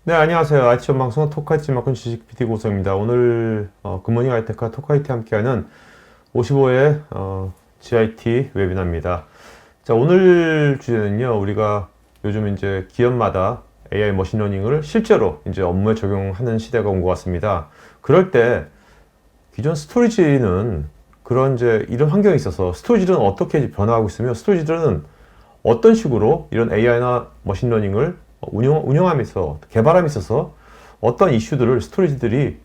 네, 안녕하세요. IT 전방송 토카이티 만큼 지식 PT 고성입니다. 오늘 굿모닝 아이테크와 토카이티 함께하는 55회 GIT 웨비나입니다. 자, 오늘 주제는요. 우리가 요즘 이제 기업마다 AI 머신러닝을 실제로 이제 업무에 적용하는 시대가 온 것 같습니다. 그럴 때 기존 스토리지는 그런 이제 이런 환경에 있어서 스토리지는 어떻게 변화하고 있으며 스토리지들은 어떤 식으로 이런 AI나 머신러닝을 운영하면서 개발함에 있어서 어떤 이슈들을 스토리지들이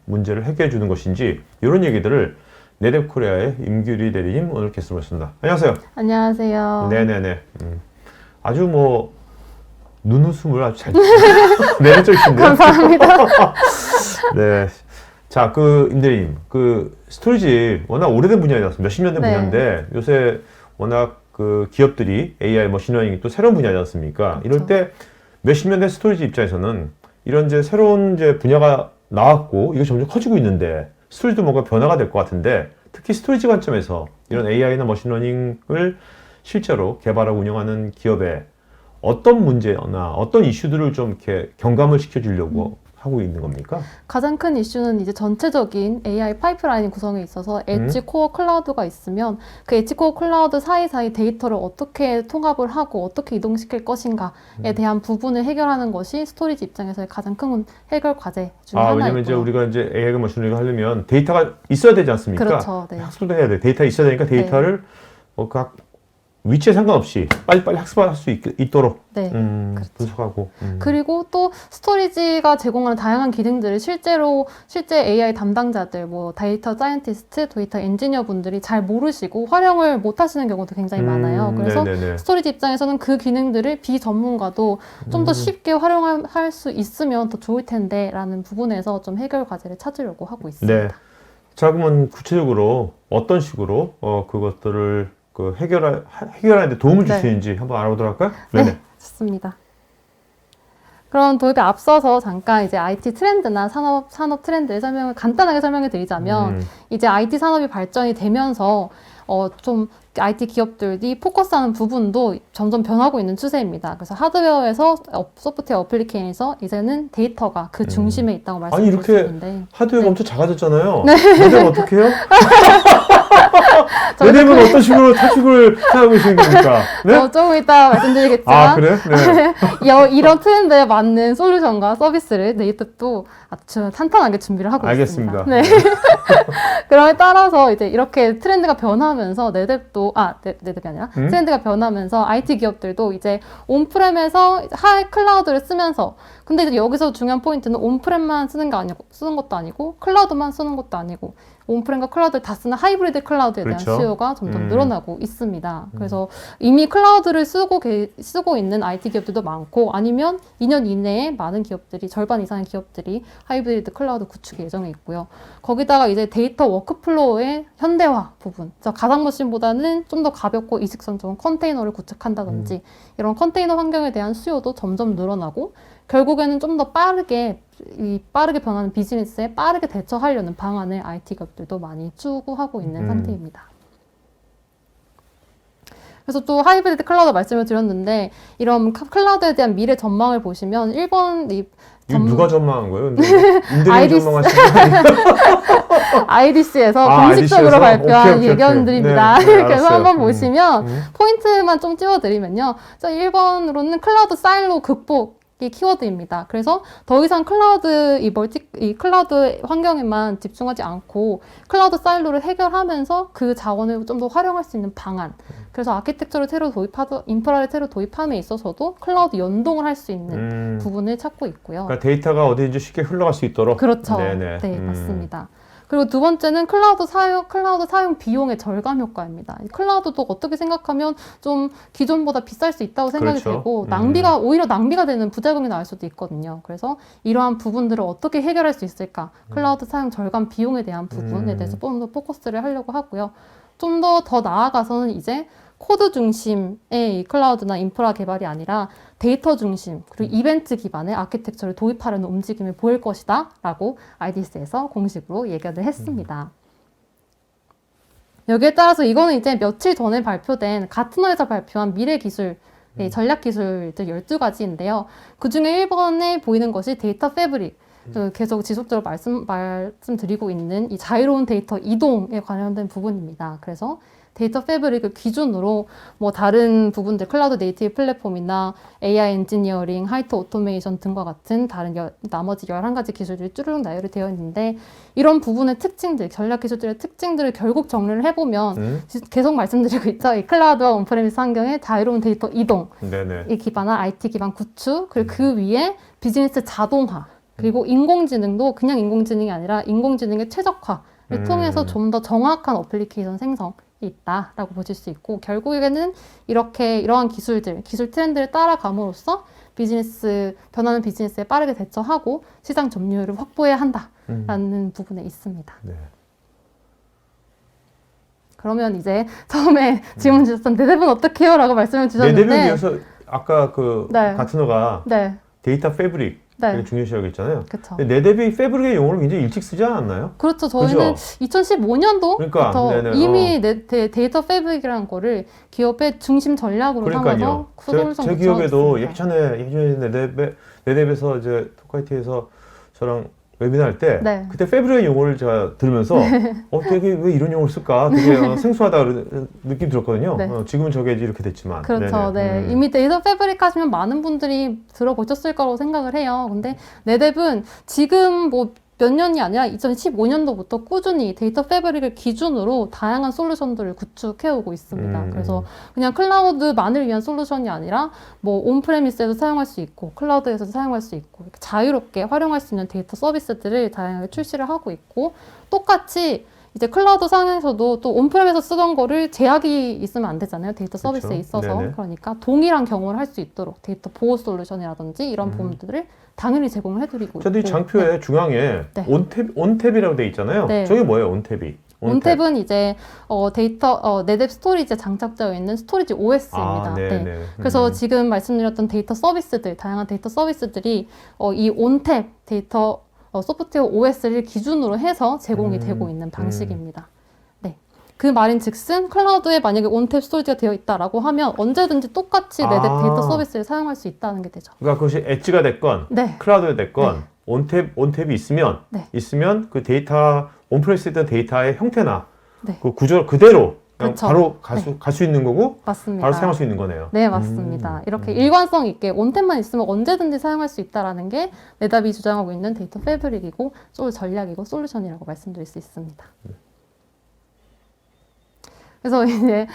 문제를 해결해 주는 것인지 이런 얘기들을 네뎁코리아의 임규리 대리님 오늘 게스트로 모셨습니다. 안녕하세요. 안녕하세요. 네네네. 아주 뭐 눈웃음을 아주 잘 매력적이신데요. 감사합니다. 네. 자, 임 대리님, 스토리지 워낙 오래된 분야라서 몇십 년 된 네. 분야인데 요새 워낙 기업들이 AI 머신러닝이 또 새로운 분야지 않습니까? 이럴 그렇죠. 때 몇십 년 된 스토리지 입장에서는 이런 이제 새로운 이제 분야가 나왔고 이게 점점 커지고 있는데 스토리지도 뭔가 변화가 될 것 같은데 특히 스토리지 관점에서 이런 AI나 머신러닝을 실제로 개발하고 운영하는 기업에 어떤 문제나 어떤 이슈들을 좀 이렇게 경감을 시켜주려고 하고 있는 겁니까? 가장 큰 이슈는 이제 전체적인 AI 파이프라인 구성에 있어서 엣지 코어 클라우드가 있으면 그 엣지 코어 클라우드 사이사이 데이터를 어떻게 통합을 하고 어떻게 이동시킬 것인가에 대한 부분을 해결하는 것이 스토리지 입장에서의 가장 큰 해결 과제 중 하나이고요. 왜냐면 이제 우리가 이제 AI가 머신러닝을 하려면 데이터가 있어야 되지 않습니까? 그렇죠. 네. 학습도 해야 돼. 데이터 있어야 되니까 데이터를 각 위치에 상관없이 빨리빨리 학습할 수 있도록 네. 그렇죠. 분석하고 그리고 또 스토리지가 제공하는 다양한 기능들을 실제 AI 담당자들, 뭐 데이터 사이언티스트, 데이터 엔지니어 분들이 잘 모르시고 활용을 못 하시는 경우도 굉장히 많아요. 그래서 네네네. 스토리지 입장에서는 그 기능들을 비전문가도 좀 더 쉽게 활용할 수 있으면 더 좋을 텐데 라는 부분에서 좀 해결 과제를 찾으려고 하고 있습니다. 네. 자, 그러면 구체적으로 어떤 식으로 그것들을 해결하는 데 도움을 줄 수 네. 있는지 한번 알아보도록 할까요? 네, 좋습니다. 그럼 도입에 앞서서 잠깐 이제 IT 트렌드나 산업 트렌드의 간단하게 설명해 드리자면 이제 IT 산업이 발전이 되면서 좀 IT 기업들이 포커스하는 부분도 점점 변하고 있는 추세입니다. 그래서 하드웨어에서 소프트웨어 어플리케이션에서 이제는 데이터가 그 중심에 있다고 말씀드릴 수 있는데. 이렇게 하드웨어가 네. 엄청 작아졌잖아요. 모델은 어떻게 해요? 저희도 모델은 어떤 식으로 탈출을 하고 계시는 겁니까? 네? 조금 이따 말씀드리겠지만 그래? 네. 이런 트렌드에 맞는 솔루션과 서비스를 네이트도 아주 탄탄하게 준비를 하고 알겠습니다. 있습니다. 네. 그럼에 따라서 이제 이렇게 트렌드가 변하면서 네뎁이 아니라 트렌드가 변하면서 IT 기업들도 이제 온프렘에서 하이 클라우드를 쓰면서 근데 이제 여기서 중요한 포인트는 온프렘만 쓰는 것도 아니고 클라우드만 쓰는 것도 아니고 온프렘과 클라우드를 다 쓰는 하이브리드 클라우드에 대한 그렇죠. 수요가 점점 늘어나고 있습니다. 그래서 이미 클라우드를 쓰고 있는 IT 기업들도 많고 아니면 2년 이내에 많은 기업들이 절반 이상의 기업들이 하이브리드 클라우드 구축 예정에 있고요. 거기다가 이제 데이터 워크플로우의 현대화 부분, 가상머신보다는 좀 더 가볍고 이직선적인 컨테이너를 구축한다든지 이런 컨테이너 환경에 대한 수요도 점점 늘어나고 결국에는 좀 더 빠르게 변하는 비즈니스에 빠르게 대처하려는 방안을 IT 기업들도 많이 추구하고 있는 상태입니다. 그래서 또 하이브리드 클라우드 말씀을 드렸는데 이런 클라우드에 대한 미래 전망을 보시면 이거 누가 전망한 거예요? 임대리 IDC. 전망하신 거 아니에요? IDC에서 공식적으로 IDC 에서? 발표한 오케이. 의견들입니다. 네, 그래서 알았어요. 한번 보시면 포인트만 좀 찝어드리면요. 1번으로는 클라우드 사일로 극복 이 키워드입니다. 그래서 더 이상 이 클라우드 환경에만 집중하지 않고 클라우드 사일로를 해결하면서 그 자원을 좀 더 활용할 수 있는 방안. 그래서 아키텍처를 인프라를 새로 도입함에 있어서도 클라우드 연동을 할 수 있는 부분을 찾고 있고요. 그러니까 데이터가 어디든지 쉽게 흘러갈 수 있도록. 그렇죠. 네네. 네, 맞습니다. 그리고 두 번째는 클라우드 사용 비용의 절감 효과입니다. 클라우드도 어떻게 생각하면 좀 기존보다 비쌀 수 있다고 생각이 그렇죠. 되고 오히려 낭비가 되는 부작용이 나올 수도 있거든요. 그래서 이러한 부분들을 어떻게 해결할 수 있을까? 클라우드 사용 절감 비용에 대한 부분에 대해서 좀 더 포커스를 하려고 하고요. 좀 더 나아가서는 이제 코드 중심의 이 클라우드나 인프라 개발이 아니라 데이터 중심 그리고 이벤트 기반의 아키텍처를 도입하려는 움직임을 보일 것이다 라고 IDC에서 공식으로 예견을 했습니다. 여기에 따라서 이거는 이제 며칠 전에 발표된 가트너에서 발표한 미래 기술 전략 기술들 12가지인데요. 그 중에 1번에 보이는 것이 데이터 패브릭. 계속 지속적으로 말씀드리고 있는 이 자유로운 데이터 이동에 관련된 부분입니다. 그래서 데이터 패브릭을 기준으로 뭐 다른 부분들 클라우드 네이티브 플랫폼이나 AI 엔지니어링, 하이트 오토메이션 등과 같은 다른 나머지 11가지 기술들이 쭈르륵 나열이 되어 있는데 이런 부분의 특징들, 전략 기술들의 특징들을 결국 정리를 해보면 계속 말씀드리고 있죠. 이 클라우드와 온프레미스 환경의 자유로운 데이터 이동에 기반한 IT 기반 구축, 그리고 그 위에 비즈니스 자동화, 그리고 인공지능도 그냥 인공지능이 아니라 인공지능의 최적화를 통해서 좀 더 정확한 어플리케이션 생성이 있다라고 보실 수 있고 결국에는 이러한 기술들, 기술 트렌드를 따라감으로써 변하는 비즈니스에 빠르게 대처하고 시장 점유율을 확보해야 한다라는 부분에 있습니다. 네. 그러면 이제 처음에 질문 주셨던 네뎁은 어떻게 해요? 라고 말씀을 주셨는데 네뎁에 대해서 아까 가트너가 데이터 패브릭 되게 중요시하고 있잖아요. 그쵸. 네뎁이 패브릭의 용어를 굉장히 일찍 쓰지 않았나요? 그렇죠. 저희는 2015년도부터 이미 데이터 패브릭이라는 거를 기업의 중심 전략으로 삼아서 제 기업에도 예전에 네뎁에서 이제 토카이티에서 저랑 웨비나 할 때 그때 패브릭의 용어를 제가 들으면서 되게 왜 이런 용어를 쓸까 되게 생소하다 느낌 들었거든요. 지금은 저게 이렇게 됐지만 그렇죠. 이미 데이터 패브릭 하시면 많은 분들이 들어보셨을 거라고 생각을 해요. 근데 네뎁은 지금 뭐 몇 년이 아니라 2015년도부터 꾸준히 데이터 패브릭을 기준으로 다양한 솔루션들을 구축해오고 있습니다. 그래서 그냥 클라우드만을 위한 솔루션이 아니라 뭐 온프레미스에도 사용할 수 있고 클라우드에서도 사용할 수 있고 이렇게 자유롭게 활용할 수 있는 데이터 서비스들을 다양하게 출시를 하고 있고 똑같이 이제 클라우드 상에서도 또 온프렘에서 쓰던 거를 제약이 있으면 안 되잖아요. 데이터 서비스에 있어서. 그러니까 동일한 경험을 할 수 있도록 데이터 보호 솔루션이라든지 이런 부분들을 당연히 제공을 해드리고 저도 이 장표에 중앙에 온탭이라고 돼 있잖아요. 저게 뭐예요? 온탭이? 온탭은 이제 네뎁 스토리지에 장착되어 있는 스토리지 OS입니다. 그래서 지금 말씀드렸던 데이터 서비스들, 다양한 데이터 서비스들이 이 온탭 데이터 소프트웨어 OS를 기준으로 해서 제공이 되고 있는 방식입니다. 그 말인즉슨 클라우드에 만약에 온탭 스토리지가 되어 있다라고 하면 언제든지 똑같이 네뎁 데이터 서비스를 사용할 수 있다는 게 되죠. 그러니까 그것이 엣지가 됐건 클라우드가 됐건 온탭이 있으면 그 데이터 온프레미스에 있던 데이터의 형태나 그 구조 그대로 바로 갈 수 있는 거고 맞습니다. 바로 사용할 수 있는 거네요. 네, 맞습니다. 이렇게 일관성 있게 온탭만 있으면 언제든지 사용할 수 있다라는 게 네뎁이 주장하고 있는 데이터 패브릭이고 전략이고 솔루션이라고 말씀드릴 수 있습니다. 그래서 이제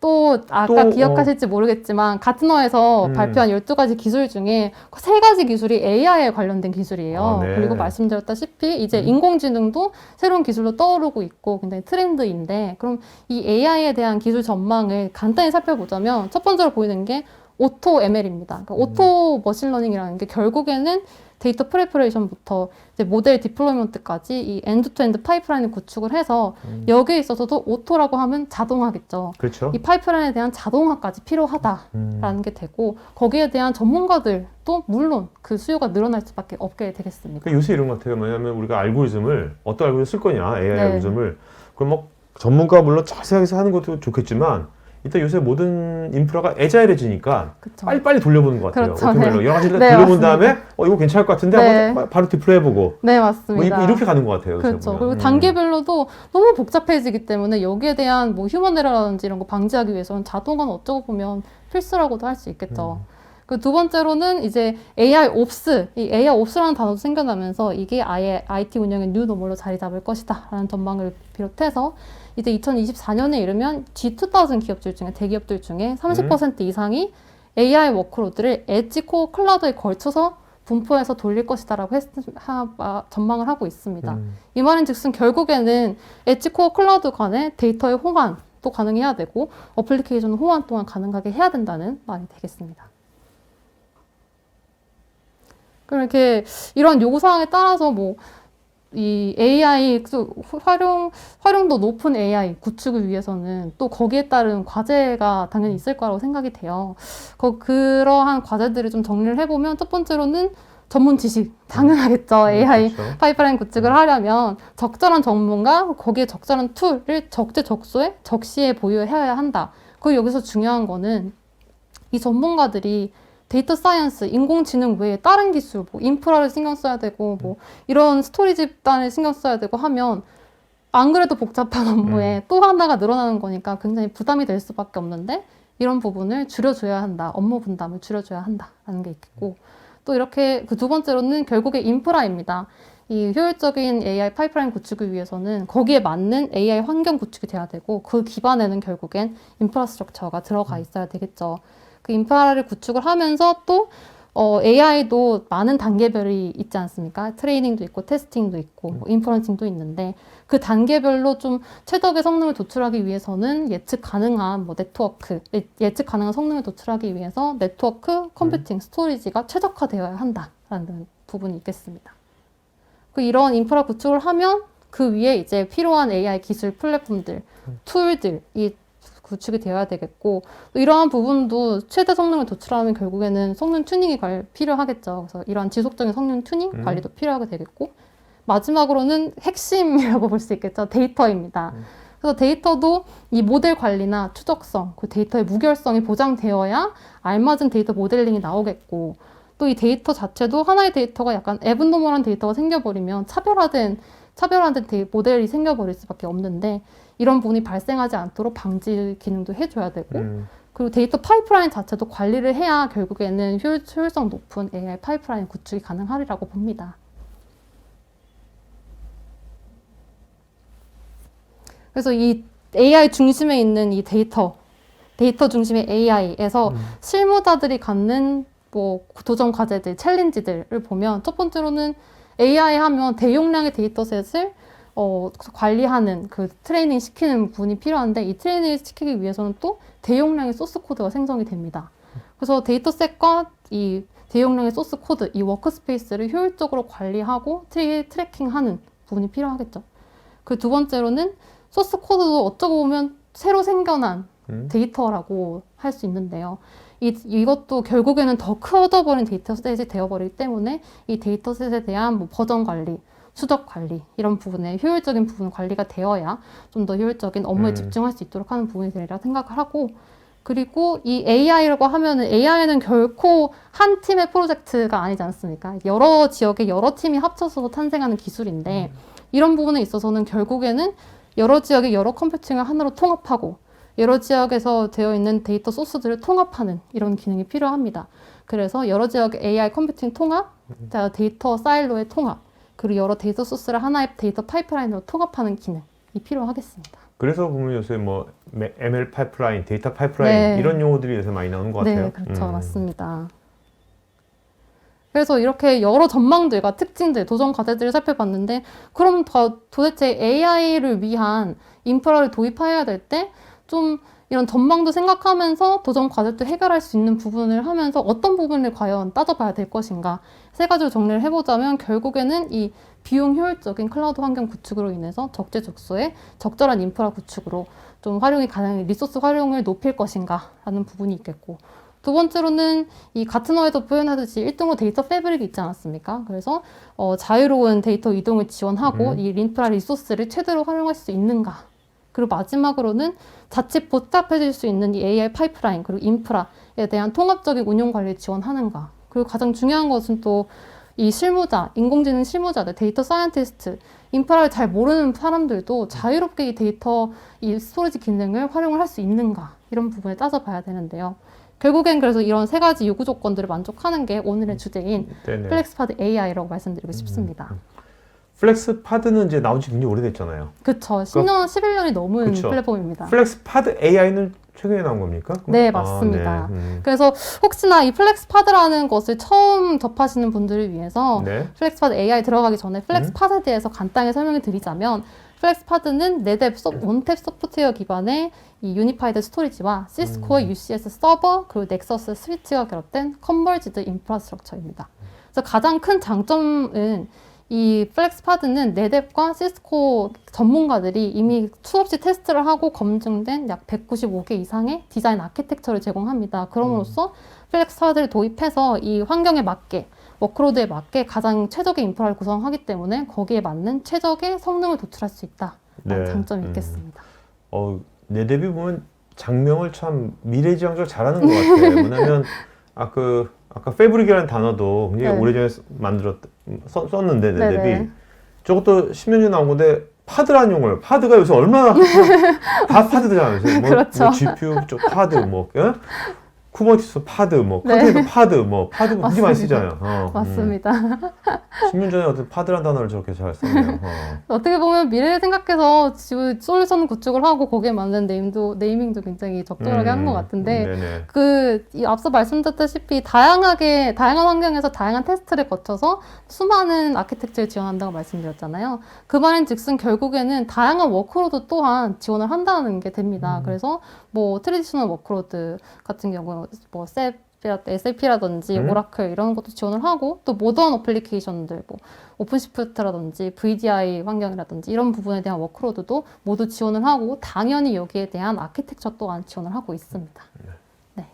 또 아까 기억하실지 모르겠지만 가트너에서 발표한 12가지 기술 중에 3가지 기술이 AI에 관련된 기술이에요. 그리고 말씀드렸다시피 이제 인공지능도 새로운 기술로 떠오르고 있고 굉장히 트렌드인데 그럼 이 AI에 대한 기술 전망을 간단히 살펴보자면 첫 번째로 보이는 게 오토 ML입니다. 그러니까 오토 머신러닝이라는 게 결국에는 데이터 프레퍼레이션부터 이제 모델 디플로이먼트까지 이 엔드-투-엔드 파이프라인을 구축을 해서 여기에 있어서도 오토라고 하면 자동화겠죠. 그렇죠. 이 파이프라인에 대한 자동화까지 필요하다라는 게 되고 거기에 대한 전문가들도 물론 그 수요가 늘어날 수밖에 없게 되겠습니다. 그러니까 요새 이런 것 같아요. 뭐냐면 우리가 알고리즘을 어떤 알고리즘 쓸 거냐 AI 알고리즘을 그럼 뭐 전문가 물론 자세하게 하는 것도 좋겠지만 일단 요새 모든 인프라가 애자일해지니까 빨리빨리 돌려보는 것 같아요. 여러 가지를 돌려본 다음에 이거 괜찮을 것 같은데 한번 바로 디플로이 해보고 네, 맞습니다. 뭐 이렇게 가는 것 같아요. 그렇죠. 그리고 단계별로도 너무 복잡해지기 때문에 여기에 대한 뭐 휴먼 에러라든지 이런 거 방지하기 위해서는 자동화는 어쩌고 보면 필수라고도 할 수 있겠죠. 그 두 번째로는 이제 AI 옵스, 이 AI 옵스라는 단어도 생겨나면서 이게 아예 IT 운영의 뉴 노멀로 자리 잡을 것이다 라는 전망을 비롯해서 이제 2024년에 이르면 G2000 기업들 중에 대기업들 중에 30% 이상이 AI 워크로드를 엣지 코어 클라우드에 걸쳐서 분포해서 돌릴 것이다라고 전망을 하고 있습니다. 이 말인즉슨 결국에는 엣지 코어 클라우드 간의 데이터의 호환도 가능해야 되고 어플리케이션 호환 또한 가능하게 해야 된다는 말이 되겠습니다. 그럼 이렇게 이런 요구사항에 따라서 뭐 이 AI 활용도 높은 AI 구축을 위해서는 또 거기에 따른 과제가 당연히 있을 거라고 생각이 돼요. 그러한 과제들을 좀 정리를 해보면 첫 번째로는 전문 지식 당연하겠죠. AI 그렇죠. 파이프라인 구축을 하려면 적절한 전문가 거기에 적절한 툴을 적재적소에 적시에 보유해야 한다. 그리고 여기서 중요한 거는 이 전문가들이 데이터 사이언스, 인공지능 외에 다른 기술, 뭐 인프라를 신경 써야 되고 뭐 이런 스토리지 집단을 신경 써야 되고 하면 안 그래도 복잡한 업무에 또 하나가 늘어나는 거니까 굉장히 부담이 될 수밖에 없는데 이런 부분을 줄여줘야 한다. 업무 분담을 줄여줘야 한다라는 게 있겠고 또 이렇게 그 두 번째로는 결국에 인프라입니다. 이 효율적인 AI 파이프라인 구축을 위해서는 거기에 맞는 AI 환경 구축이 돼야 되고 그 기반에는 결국엔 인프라스트럭처가 들어가 있어야 되겠죠. 그 인프라를 구축을 하면서 또 AI도 많은 단계별이 있지 않습니까? 트레이닝도 있고 테스팅도 있고 뭐 인퍼런싱도 있는데 그 단계별로 좀 최적의 성능을 도출하기 위해서는 예측 가능한 뭐 네트워크, 예측 가능한 성능을 도출하기 위해서 네트워크, 컴퓨팅, 스토리지가 최적화되어야 한다라는 부분이 있겠습니다. 그 이런 인프라 구축을 하면 그 위에 이제 필요한 AI 기술 플랫폼들, 툴들이 구축이 되어야 되겠고 또 이러한 부분도 최대 성능을 도출하면 결국에는 성능 튜닝이 필요하겠죠. 그래서 이러한 지속적인 성능 튜닝 관리도 필요하게 되겠고 마지막으로는 핵심이라고 볼 수 있겠죠. 데이터입니다. 그래서 데이터도 이 모델 관리나 추적성, 그 데이터의 무결성이 보장되어야 알맞은 데이터 모델링이 나오겠고 또 이 데이터 자체도 하나의 데이터가 약간 애분노멀한 데이터가 생겨버리면 차별화된 모델이 생겨버릴 수밖에 없는데 이런 부분이 발생하지 않도록 방지 기능도 해줘야 되고 그리고 데이터 파이프라인 자체도 관리를 해야 결국에는 효율성 높은 AI 파이프라인 구축이 가능하리라고 봅니다. 그래서 이 AI 중심에 있는 이 데이터 중심의 AI에서 실무자들이 갖는 뭐 도전 과제들, 챌린지들을 보면 첫 번째로는 AI 하면 대용량의 데이터셋을 관리하는 그 트레이닝 시키는 부분이 필요한데 이 트레이닝을 시키기 위해서는 또 대용량의 소스 코드가 생성이 됩니다. 그래서 데이터셋과 이 대용량의 소스 코드, 이 워크스페이스를 효율적으로 관리하고 트래킹하는 부분이 필요하겠죠. 그 두 번째로는 소스 코드도 어쩌고 보면 새로 생겨난 데이터라고 할 수 있는데요. 이것도 결국에는 더 커져버린 데이터셋이 되어버리기 때문에 이 데이터셋에 대한 뭐 버전 관리, 추적 관리 이런 부분에 효율적인 부분 관리가 되어야 좀 더 효율적인 업무에 집중할 수 있도록 하는 부분이 되리라 생각을 하고 그리고 이 AI라고 하면은 AI는 결코 한 팀의 프로젝트가 아니지 않습니까? 여러 지역의 여러 팀이 합쳐서 탄생하는 기술인데 이런 부분에 있어서는 결국에는 여러 지역의 여러 컴퓨팅을 하나로 통합하고 여러 지역에서 되어 있는 데이터 소스들을 통합하는 이런 기능이 필요합니다. 그래서 여러 지역의 AI 컴퓨팅 통합, 데이터 사일로의 통합, 그리고 여러 데이터 소스를 하나의 데이터 파이프라인으로 통합하는 기능이 필요하겠습니다. 그래서 보면 요새 뭐 ML 파이프라인, 데이터 파이프라인 이런 용어들이 요새 많이 나오는 것 같아요. 네, 그렇죠. 맞습니다. 그래서 이렇게 여러 전망들과 특징들, 도전 과제들을 살펴봤는데 그럼 도대체 AI를 위한 인프라를 도입해야 될 때 좀 이런 전망도 생각하면서 도전 과제도 해결할 수 있는 부분을 하면서 어떤 부분을 과연 따져봐야 될 것인가 세 가지로 정리를 해보자면 결국에는 이 비용 효율적인 클라우드 환경 구축으로 인해서 적재적소의 적절한 인프라 구축으로 좀 활용이 가능한 리소스 활용을 높일 것인가 라는 부분이 있겠고 두 번째로는 이 가트너에서 표현하듯이 1등으로 데이터 패브릭이 있지 않았습니까? 그래서 자유로운 데이터 이동을 지원하고 이 인프라 리소스를 최대로 활용할 수 있는가 그리고 마지막으로는 자칫 복잡해질 수 있는 이 AI 파이프라인 그리고 인프라에 대한 통합적인 운용 관리를 지원하는가. 그리고 가장 중요한 것은 또 이 실무자, 인공지능 실무자들, 데이터 사이언티스트, 인프라를 잘 모르는 사람들도 자유롭게 이 데이터, 이 스토리지 기능을 활용을 할 수 있는가. 이런 부분을 따져봐야 되는데요. 결국엔 그래서 이런 세 가지 요구 조건들을 만족하는 게 오늘의 주제인 플렉스파드 AI라고 말씀드리고 싶습니다. 플렉스파드는 이제 나온 지 굉장히 오래됐잖아요. 그쵸. 10년, 11년이 넘은 그쵸. 플랫폼입니다. 플렉스파드 AI는 최근에 나온 겁니까? 네, 맞습니다. 아, 네. 그래서 혹시나 이 플렉스파드라는 것을 처음 접하시는 분들을 위해서 네. 플렉스파드 AI 들어가기 전에 플렉스파드에 대해서 간단히 설명을 드리자면 플렉스파드는 네뎁 원탭 소프트웨어 기반의 이 유니파이드 스토리지와 시스코의 UCS 서버 그리고 넥서스 스위치가 결합된 컨버지드 인프라스트럭처입니다. 그래서 가장 큰 장점은 이 플렉스파드는 네뎁과 시스코 전문가들이 이미 수없이 테스트를 하고 검증된 약 195개 이상의 디자인 아키텍처를 제공합니다. 그럼으로써 플렉스파드를 도입해서 이 환경에 맞게 워크로드에 맞게 가장 최적의 인프라를 구성하기 때문에 거기에 맞는 최적의 성능을 도출할 수 있다는 장점이 있겠습니다. 네뎁이 보면 장명을 참 미래지향적으로 잘하는 것 같아요. 뭐냐면 아까 패브릭이라는 단어도 굉장히 네. 오래전에 썼는데 네네. 네뎁이 저것도 10년 전에 나온 건데 파드라는 용어예요. 파드가 요새 얼마나 다 파드잖아요. 뭐, 그렇죠. 뭐 GPU 쪽 파드 뭐 쿠버티스 파드 뭐 네. 컨테이너 파드 뭐 파드 굉장히 많이 쓰잖아요. 맞습니다. 10년 전에 어떤 파드라는 단어를 저렇게 잘 썼네요. 어떻게 보면 미래를 생각해서 지금 솔루션 구축을 하고 거기에 맞는 네이밍도 굉장히 적절하게 하는 것 같은데 네네. 이 앞서 말씀드렸다시피 다양한 환경에서 다양한 테스트를 거쳐서 수많은 아키텍처를 지원한다고 말씀드렸잖아요. 그 말인즉슨 결국에는 다양한 워크로드 또한 지원을 한다는 게 됩니다. 그래서 뭐 트레디셔널 워크로드 같은 경우 뭐 SAP라든지 오라클 이런 것도 지원을 하고 또 모던 어플리케이션들 뭐 오픈시프트라든지 VDI 환경이라든지 이런 부분에 대한 워크로드도 모두 지원을 하고 당연히 여기에 대한 아키텍처 또한 지원을 하고 있습니다. 네.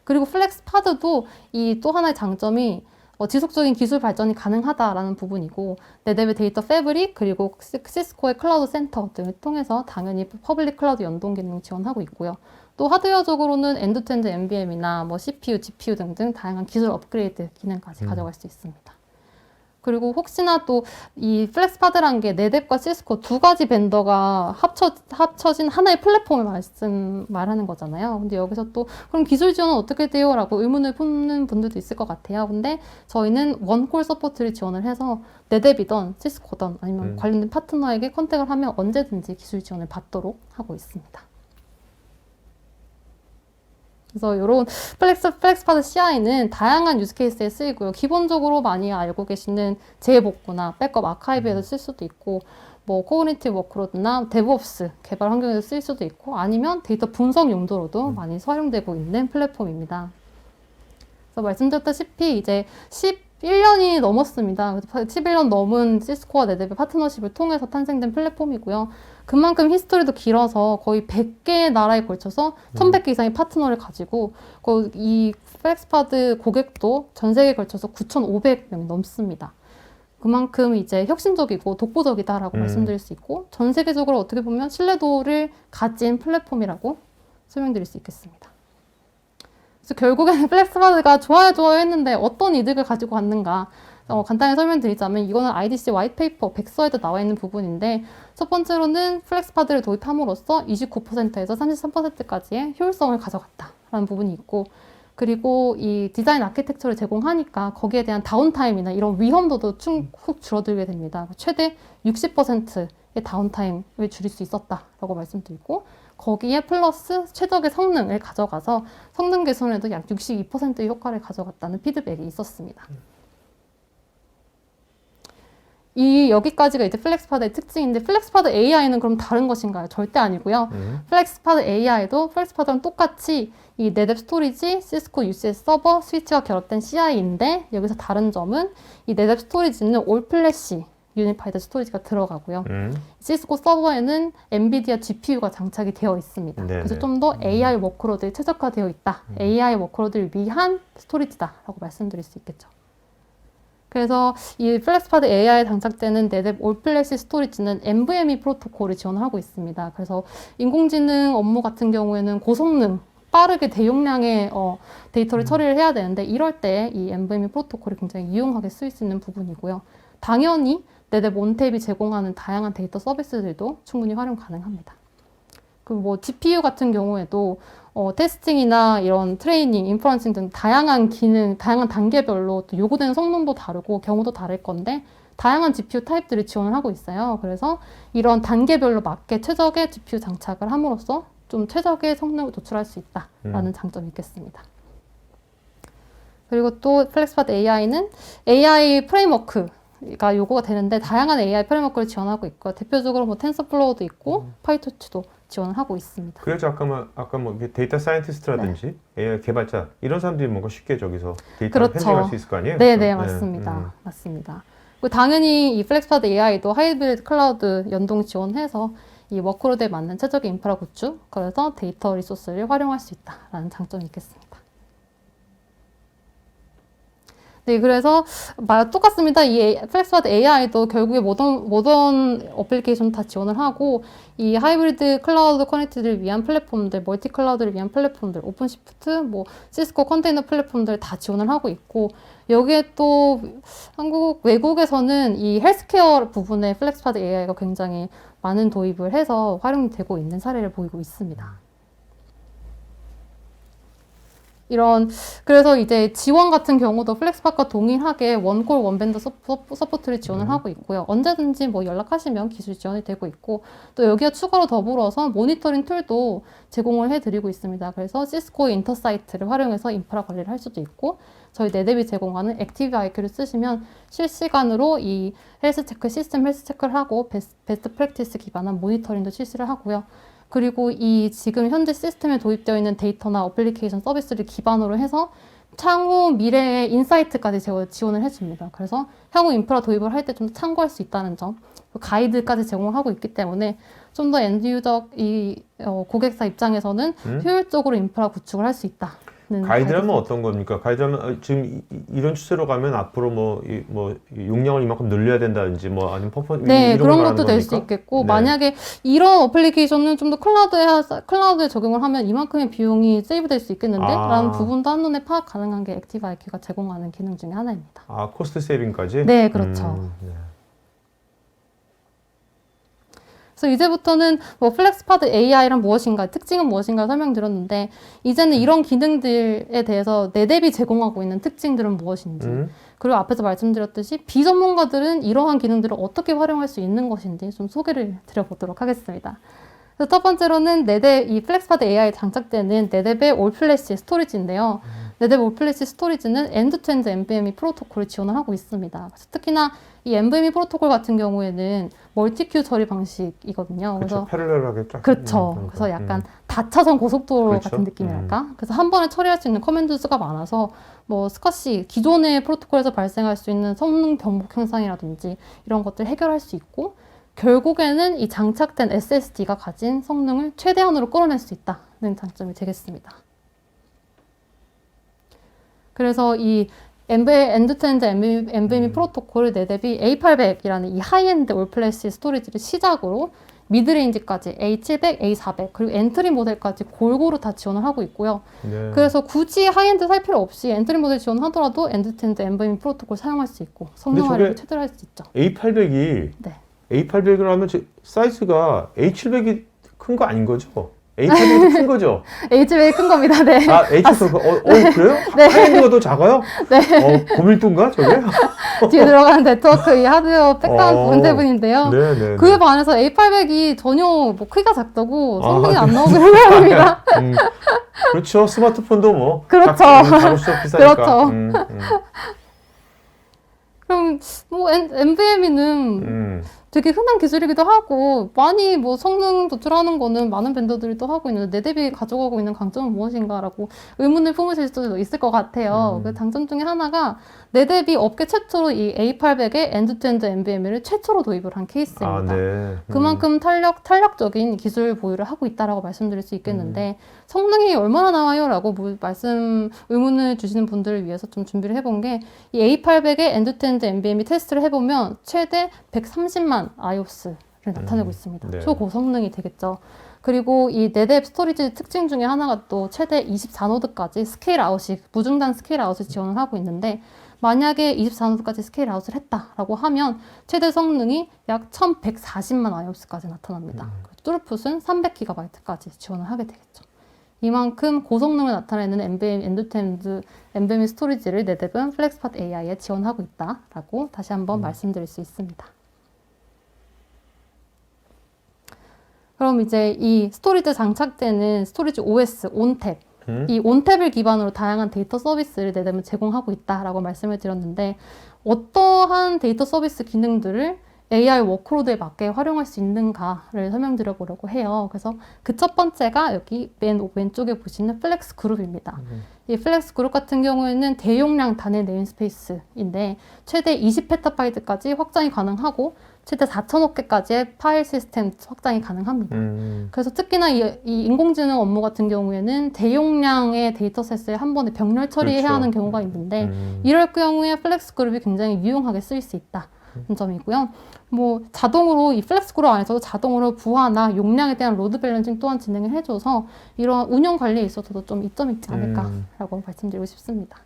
그리고 플렉스파드도 이 또 하나의 장점이 지속적인 기술 발전이 가능하다라는 부분이고 네뎁의 데이터 패브릭 그리고 시스코의 클라우드 센터 등을 통해서 당연히 퍼블릭 클라우드 연동 기능 지원하고 있고요. 또 하드웨어적으로는 엔드투엔드 NVMe나 뭐 CPU, GPU 등등 다양한 기술 업그레이드 기능까지 가져갈 수 있습니다. 그리고 혹시나 또 이 플렉스파드라는 게 네뎁과 시스코 두 가지 벤더가 합쳐진 하나의 플랫폼을 말하는 거잖아요. 근데 여기서 또 그럼 기술 지원은 어떻게 돼요? 라고 의문을 품는 분들도 있을 것 같아요. 근데 저희는 원콜 서포트를 지원을 해서 네뎁이든 시스코든 아니면 관련된 파트너에게 컨택을 하면 언제든지 기술 지원을 받도록 하고 있습니다. 그래서 이런 플렉스파드 CI는 다양한 유즈케이스에 쓰이고요. 기본적으로 많이 알고 계시는 재복구나 백업 아카이브에서 쓸 수도 있고 뭐 코그니티브 워크로드나 데브옵스 개발 환경에서 쓰일 수도 있고 아니면 데이터 분석 용도로도 많이 활용되고 있는 플랫폼입니다. 그래서 말씀드렸다시피 이제 11년이 넘었습니다. 그래서 11년 넘은 시스코와 네뎁의 파트너십을 통해서 탄생된 플랫폼이고요. 그만큼 히스토리도 길어서 거의 100개의 나라에 걸쳐서 1100개 이상의 파트너를 가지고 이 플렉스파드 고객도 전 세계에 걸쳐서 9,500명이 넘습니다. 그만큼 이제 혁신적이고 독보적이다라고 말씀드릴 수 있고 전 세계적으로 어떻게 보면 신뢰도를 가진 플랫폼이라고 설명드릴 수 있겠습니다. 그래서 결국에는 플렉스파드가 좋아요 했는데 어떤 이득을 가지고 갔는가 간단히 설명드리자면 이거는 IDC 화이트페이퍼 백서에도 나와 있는 부분인데 첫 번째로는 플렉스파드를 도입함으로써 29%에서 33%까지의 효율성을 가져갔다라는 부분이 있고 그리고 이 디자인 아키텍처를 제공하니까 거기에 대한 다운타임이나 이런 위험도도 훅 줄어들게 됩니다. 최대 60%의 다운타임을 줄일 수 있었다라고 말씀드리고 거기에 플러스 최적의 성능을 가져가서 성능 개선에도 약 62%의 효과를 가져갔다는 피드백이 있었습니다. 여기까지가 이제 플렉스파드의 특징인데 플렉스파드 AI는 그럼 다른 것인가요? 절대 아니고요. 플렉스파드 AI도 플렉스파드랑 똑같이 이 네뎁 스토리지, 시스코 UCS 서버, 스위치가 결합된 CI인데 여기서 다른 점은 이 네뎁 스토리지는 올 플래시 유니파이드 스토리지가 들어가고요. 시스코 서버에는 엔비디아 GPU가 장착이 되어 있습니다. 네네. 그래서 좀 더 AI 워크로드에 최적화되어 있다. AI 워크로드를 위한 스토리지다라고 말씀드릴 수 있겠죠. 그래서 이 플렉스파드 AI에 장착되는 네뎁 올플래시 스토리지는 NVMe 프로토콜을 지원하고 있습니다. 그래서 인공지능 업무 같은 경우에는 고성능, 빠르게 대용량의 데이터를 처리를 해야 되는데 이럴 때 이 NVMe 프로토콜이 굉장히 유용하게 쓰일 수 있는 부분이고요. 당연히 네뎁 온탭이 제공하는 다양한 데이터 서비스들도 충분히 활용 가능합니다. 그리고 뭐 GPU 같은 경우에도 테스팅이나 이런 트레이닝, 인퍼런싱 등 다양한 기능, 다양한 단계별로 또 요구되는 성능도 다르고 경우도 다를 건데 다양한 GPU 타입들을 지원을 하고 있어요. 그래서 이런 단계별로 맞게 최적의 GPU 장착을 함으로써 좀 최적의 성능을 도출할 수 있다라는 장점이 있겠습니다. 그리고 또 플렉스파드 AI는 AI 프레임워크가 요구가 되는데 다양한 AI 프레임워크를 지원하고 있고 대표적으로 뭐 텐서플로우도 있고 파이토치도 지원을 하고 있습니다. 그래서 아까 뭐 데이터 사이언티스트라든지 AI 개발자 이런 사람들이 뭔가 쉽게 저기서 데이터를 편집할 수 있을 거 아니에요? 네, 맞습니다. 맞습니다. 그리고 당연히 이 플렉스파드 AI도 하이브리드 클라우드 연동 지원해서 이 워크로드에 맞는 최적의 인프라 구축, 그래서 데이터 리소스를 활용할 수 있다라는 장점이 있겠습니다. 네, 그래서 똑같습니다. 이 플렉스파드 AI도 결국에 모던 어플리케이션 다 지원을 하고 이 하이브리드 클라우드 커넥티드를 위한 플랫폼들, 멀티 클라우드를 위한 플랫폼들, 오픈시프트, 뭐 시스코 컨테이너 플랫폼들 다 지원을 하고 있고 여기에 또 외국에서는 이 헬스케어 부분에 플렉스파드 AI가 굉장히 많은 도입을 해서 활용이 되고 있는 사례를 보이고 있습니다. 그래서 이제 지원 같은 경우도 플렉스팟과 동일하게 원콜 원벤더 서포트를 지원을 하고 있고요. 언제든지 뭐 연락하시면 기술 지원이 되고 있고, 또 여기에 추가로 더불어서 모니터링 툴도 제공을 해드리고 있습니다. 그래서 시스코의 인터사이트를 활용해서 인프라 관리를 할 수도 있고, 저희 네뎁이 제공하는 액티브 IQ를 쓰시면 실시간으로 이 시스템 헬스 체크를 하고 베스트 프랙티스 기반한 모니터링도 실시를 하고요. 그리고 이 지금 현재 시스템에 도입되어 있는 데이터나 어플리케이션 서비스를 기반으로 해서 향후 미래의 인사이트까지 지원을 해줍니다. 그래서 향후 인프라 도입을 할 때 좀 참고할 수 있다는 점, 가이드까지 제공하고 있기 때문에 좀 더 엔드유저 고객사 입장에서는 효율적으로 인프라 구축을 할 수 있다. 가이드라면 어떤 겁니까? 가이드라면 지금 이런 추세로 가면 앞으로 뭐 용량을 이만큼 늘려야 된다든지 뭐 아니면 네, 이런 그런 걸 것도 말하는 될 수 겁니까? 있겠고 네. 만약에 이런 어플리케이션은 좀 더 클라우드에 적용을 하면 이만큼의 비용이 세이브될 수 있겠는데? 라는 부분도 한눈에 파악 가능한 게 액티브 IQ가 제공하는 기능 중에 하나입니다. 아, 코스트 세이빙까지? 네, 그렇죠. 네. 그래서 이제부터는 뭐 플렉스파드 AI란 무엇인가, 특징은 무엇인가 설명드렸는데 이제는 이런 기능들에 대해서 네뎁이 제공하고 있는 특징들은 무엇인지 그리고 앞에서 말씀드렸듯이 비전문가들은 이러한 기능들을 어떻게 활용할 수 있는 것인지 좀 소개를 드려보도록 하겠습니다. 그래서 첫 번째로는 이 플렉스파드 AI에 장착되는 네뎁의 올플래시 스토리지인데요. 네뎁 올플래시 스토리지는 엔드-투-엔드 NVMe 프로토콜을 지원을 하고 있습니다. 그래서 특히나 이 NVMe 프로토콜 같은 경우에는 멀티큐 처리 방식이거든요. 그렇죠. 패럴렐하게 쫙. 그렇죠. 그래서 약간 다차선 고속도로 그렇죠. 같은 느낌이랄까? 그래서 한 번에 처리할 수 있는 커맨드 수가 많아서 뭐 스컷이 기존의 프로토콜에서 발생할 수 있는 성능 병목 현상이라든지 이런 것들 해결할 수 있고 결국에는 이 장착된 SSD가 가진 성능을 최대한으로 끌어낼 수 있다는 장점이 되겠습니다. 그래서 이 엔드-투-엔드 NVMe 프로토콜 네뎁이 A800이라는 이 하이엔드 올플래시 스토리지를 시작으로 미드레인지까지 A700, A400 그리고 엔트리 모델까지 골고루 다 지원을 하고 있고요. 네. 그래서 굳이 하이엔드 살 필요 없이 엔트리 모델 지원하더라도 엔드-투-엔드 NVMe 프로토콜 사용할 수 있고 성능 활용을 최대로 할 수 있죠. A800이 네. A800을 하면 사이즈가 A700이 큰 거 아닌 거죠? A800이 큰 거죠? A700이 큰 겁니다. 네. 아, A700, 그래요? 네. 하이엔드가 더 작아요? 네. 고밀도인가, 저게? 뒤에 들어가는 네트워크 이 하드웨어 백다운 부분 때문인데요. 네네. 그에 반해서 A800이 전혀 뭐 크기가 작다고 성능이 안 나오고 그런 겁니다. 그렇죠. 스마트폰도 뭐. 그렇죠. 다룰수록 비싸니까. 그렇죠. 그럼 뭐 NVMe는 되게 흔한 기술이기도 하고 많이 뭐 성능 도출하는 거는 많은 벤더들이 또 하고 있는데 네뎁이 가져가고 있는 강점은 무엇인가라고 의문을 품으실 수도 있을 것 같아요. 그 장점 중에 하나가 네뎁이 업계 최초로 이 A800의 엔드-투-엔드 NVMe를 최초로 도입을 한 케이스입니다. 아, 네. 그만큼 탄력적인 기술 보유를 하고 있다라고 말씀드릴 수 있겠는데 성능이 얼마나 나와요? 라고 의문을 주시는 분들을 위해서 좀 준비를 해본 게 이 A800의 엔드-투-엔드 NVMe 테스트를 해보면 최대 130만 IOPS를 나타내고 있습니다. 네. 초고성능이 되겠죠. 그리고 이 네뎁 스토리지 특징 중에 하나가 또 최대 24노드까지 스케일 아웃이 무중단 스케일 아웃을 지원을 하고 있는데 만약에 24노드까지 스케일 아웃을 했다라고 하면 최대 성능이 약 1140만 IOPS까지 나타납니다. 뚜루풋은 300GB까지 지원을 하게 되겠죠. 이만큼 고성능을 나타내는 엔드-투-엔드 NVMe 스토리지를 네뎁은 플렉스팟 AI에 지원하고 있다라고 다시 한번 말씀드릴 수 있습니다. 그럼 이제 이 스토리지 장착되는 스토리지 OS, 온탭 이 온탭을 기반으로 다양한 데이터 서비스를 네뎁은 제공하고 있다라고 말씀을 드렸는데 어떠한 데이터 서비스 기능들을 AI 워크로드에 맞게 활용할 수 있는가를 설명드려 보려고 해요. 그래서 그 첫 번째가 여기 맨 왼쪽에 보시는 플렉스 그룹입니다. 이 플렉스 그룹 같은 경우에는 대용량 단일 네임스페이스인데 최대 20PB까지 확장이 가능하고 최대 4,000억 개까지의 파일 시스템 확장이 가능합니다. 그래서 특히나 이 인공지능 업무 같은 경우에는 대용량의 데이터셋을 한 번에 병렬 처리해야 그렇죠. 하는 경우가 있는데 이럴 경우에 플렉스 그룹이 굉장히 유용하게 쓰일 수 있다. 점이고요. 뭐 자동으로 이 플렉스 그룹 안에서도 자동으로 부하나 용량에 대한 로드 밸런싱 또한 진행을 해줘서 이런 운영 관리에 있어서도 좀 이점이 있지 않을까라고 말씀드리고 싶습니다.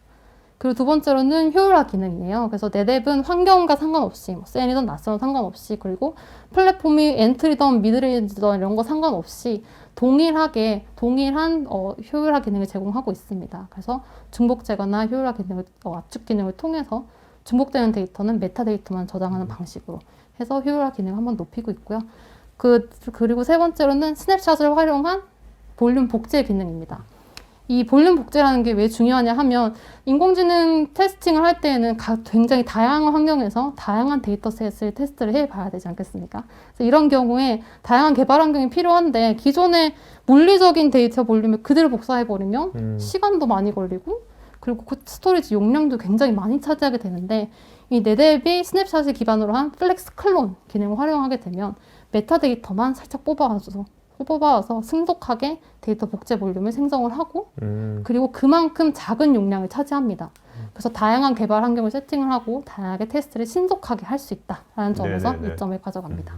그리고 두 번째로는 효율화 기능이에요. 그래서 네뎁은 환경과 상관없이 뭐 센이든 낯선 상관없이 그리고 플랫폼이 엔트리든 미드레인지든 이런 거 상관없이 동일한 효율화 기능을 제공하고 있습니다. 그래서 중복 제거나 효율화 기능을 압축 기능을 통해서 중복되는 데이터는 메타데이터만 저장하는 방식으로 해서 효율화 기능을 한번 높이고 있고요. 그리고 세 번째로는 스냅샷을 활용한 볼륨 복제 기능입니다. 이 볼륨 복제라는 게 왜 중요하냐 하면 인공지능 테스팅을 할 때에는 굉장히 다양한 환경에서 다양한 데이터셋을 테스트를 해봐야 되지 않겠습니까? 그래서 이런 경우에 다양한 개발 환경이 필요한데 기존의 물리적인 데이터 볼륨을 그대로 복사해버리면 시간도 많이 걸리고 그리고 그 스토리지 용량도 굉장히 많이 차지하게 되는데 이 네뎁이 스냅샷을 기반으로 한 플렉스 클론 기능을 활용하게 되면 메타데이터만 살짝 뽑아와서 신속하게 데이터 복제 볼륨을 생성을 하고 그리고 그만큼 작은 용량을 차지합니다. 그래서 다양한 개발 환경을 세팅을 하고 다양하게 테스트를 신속하게 할 수 있다라는 점에서 네네네. 이점을 가져갑니다.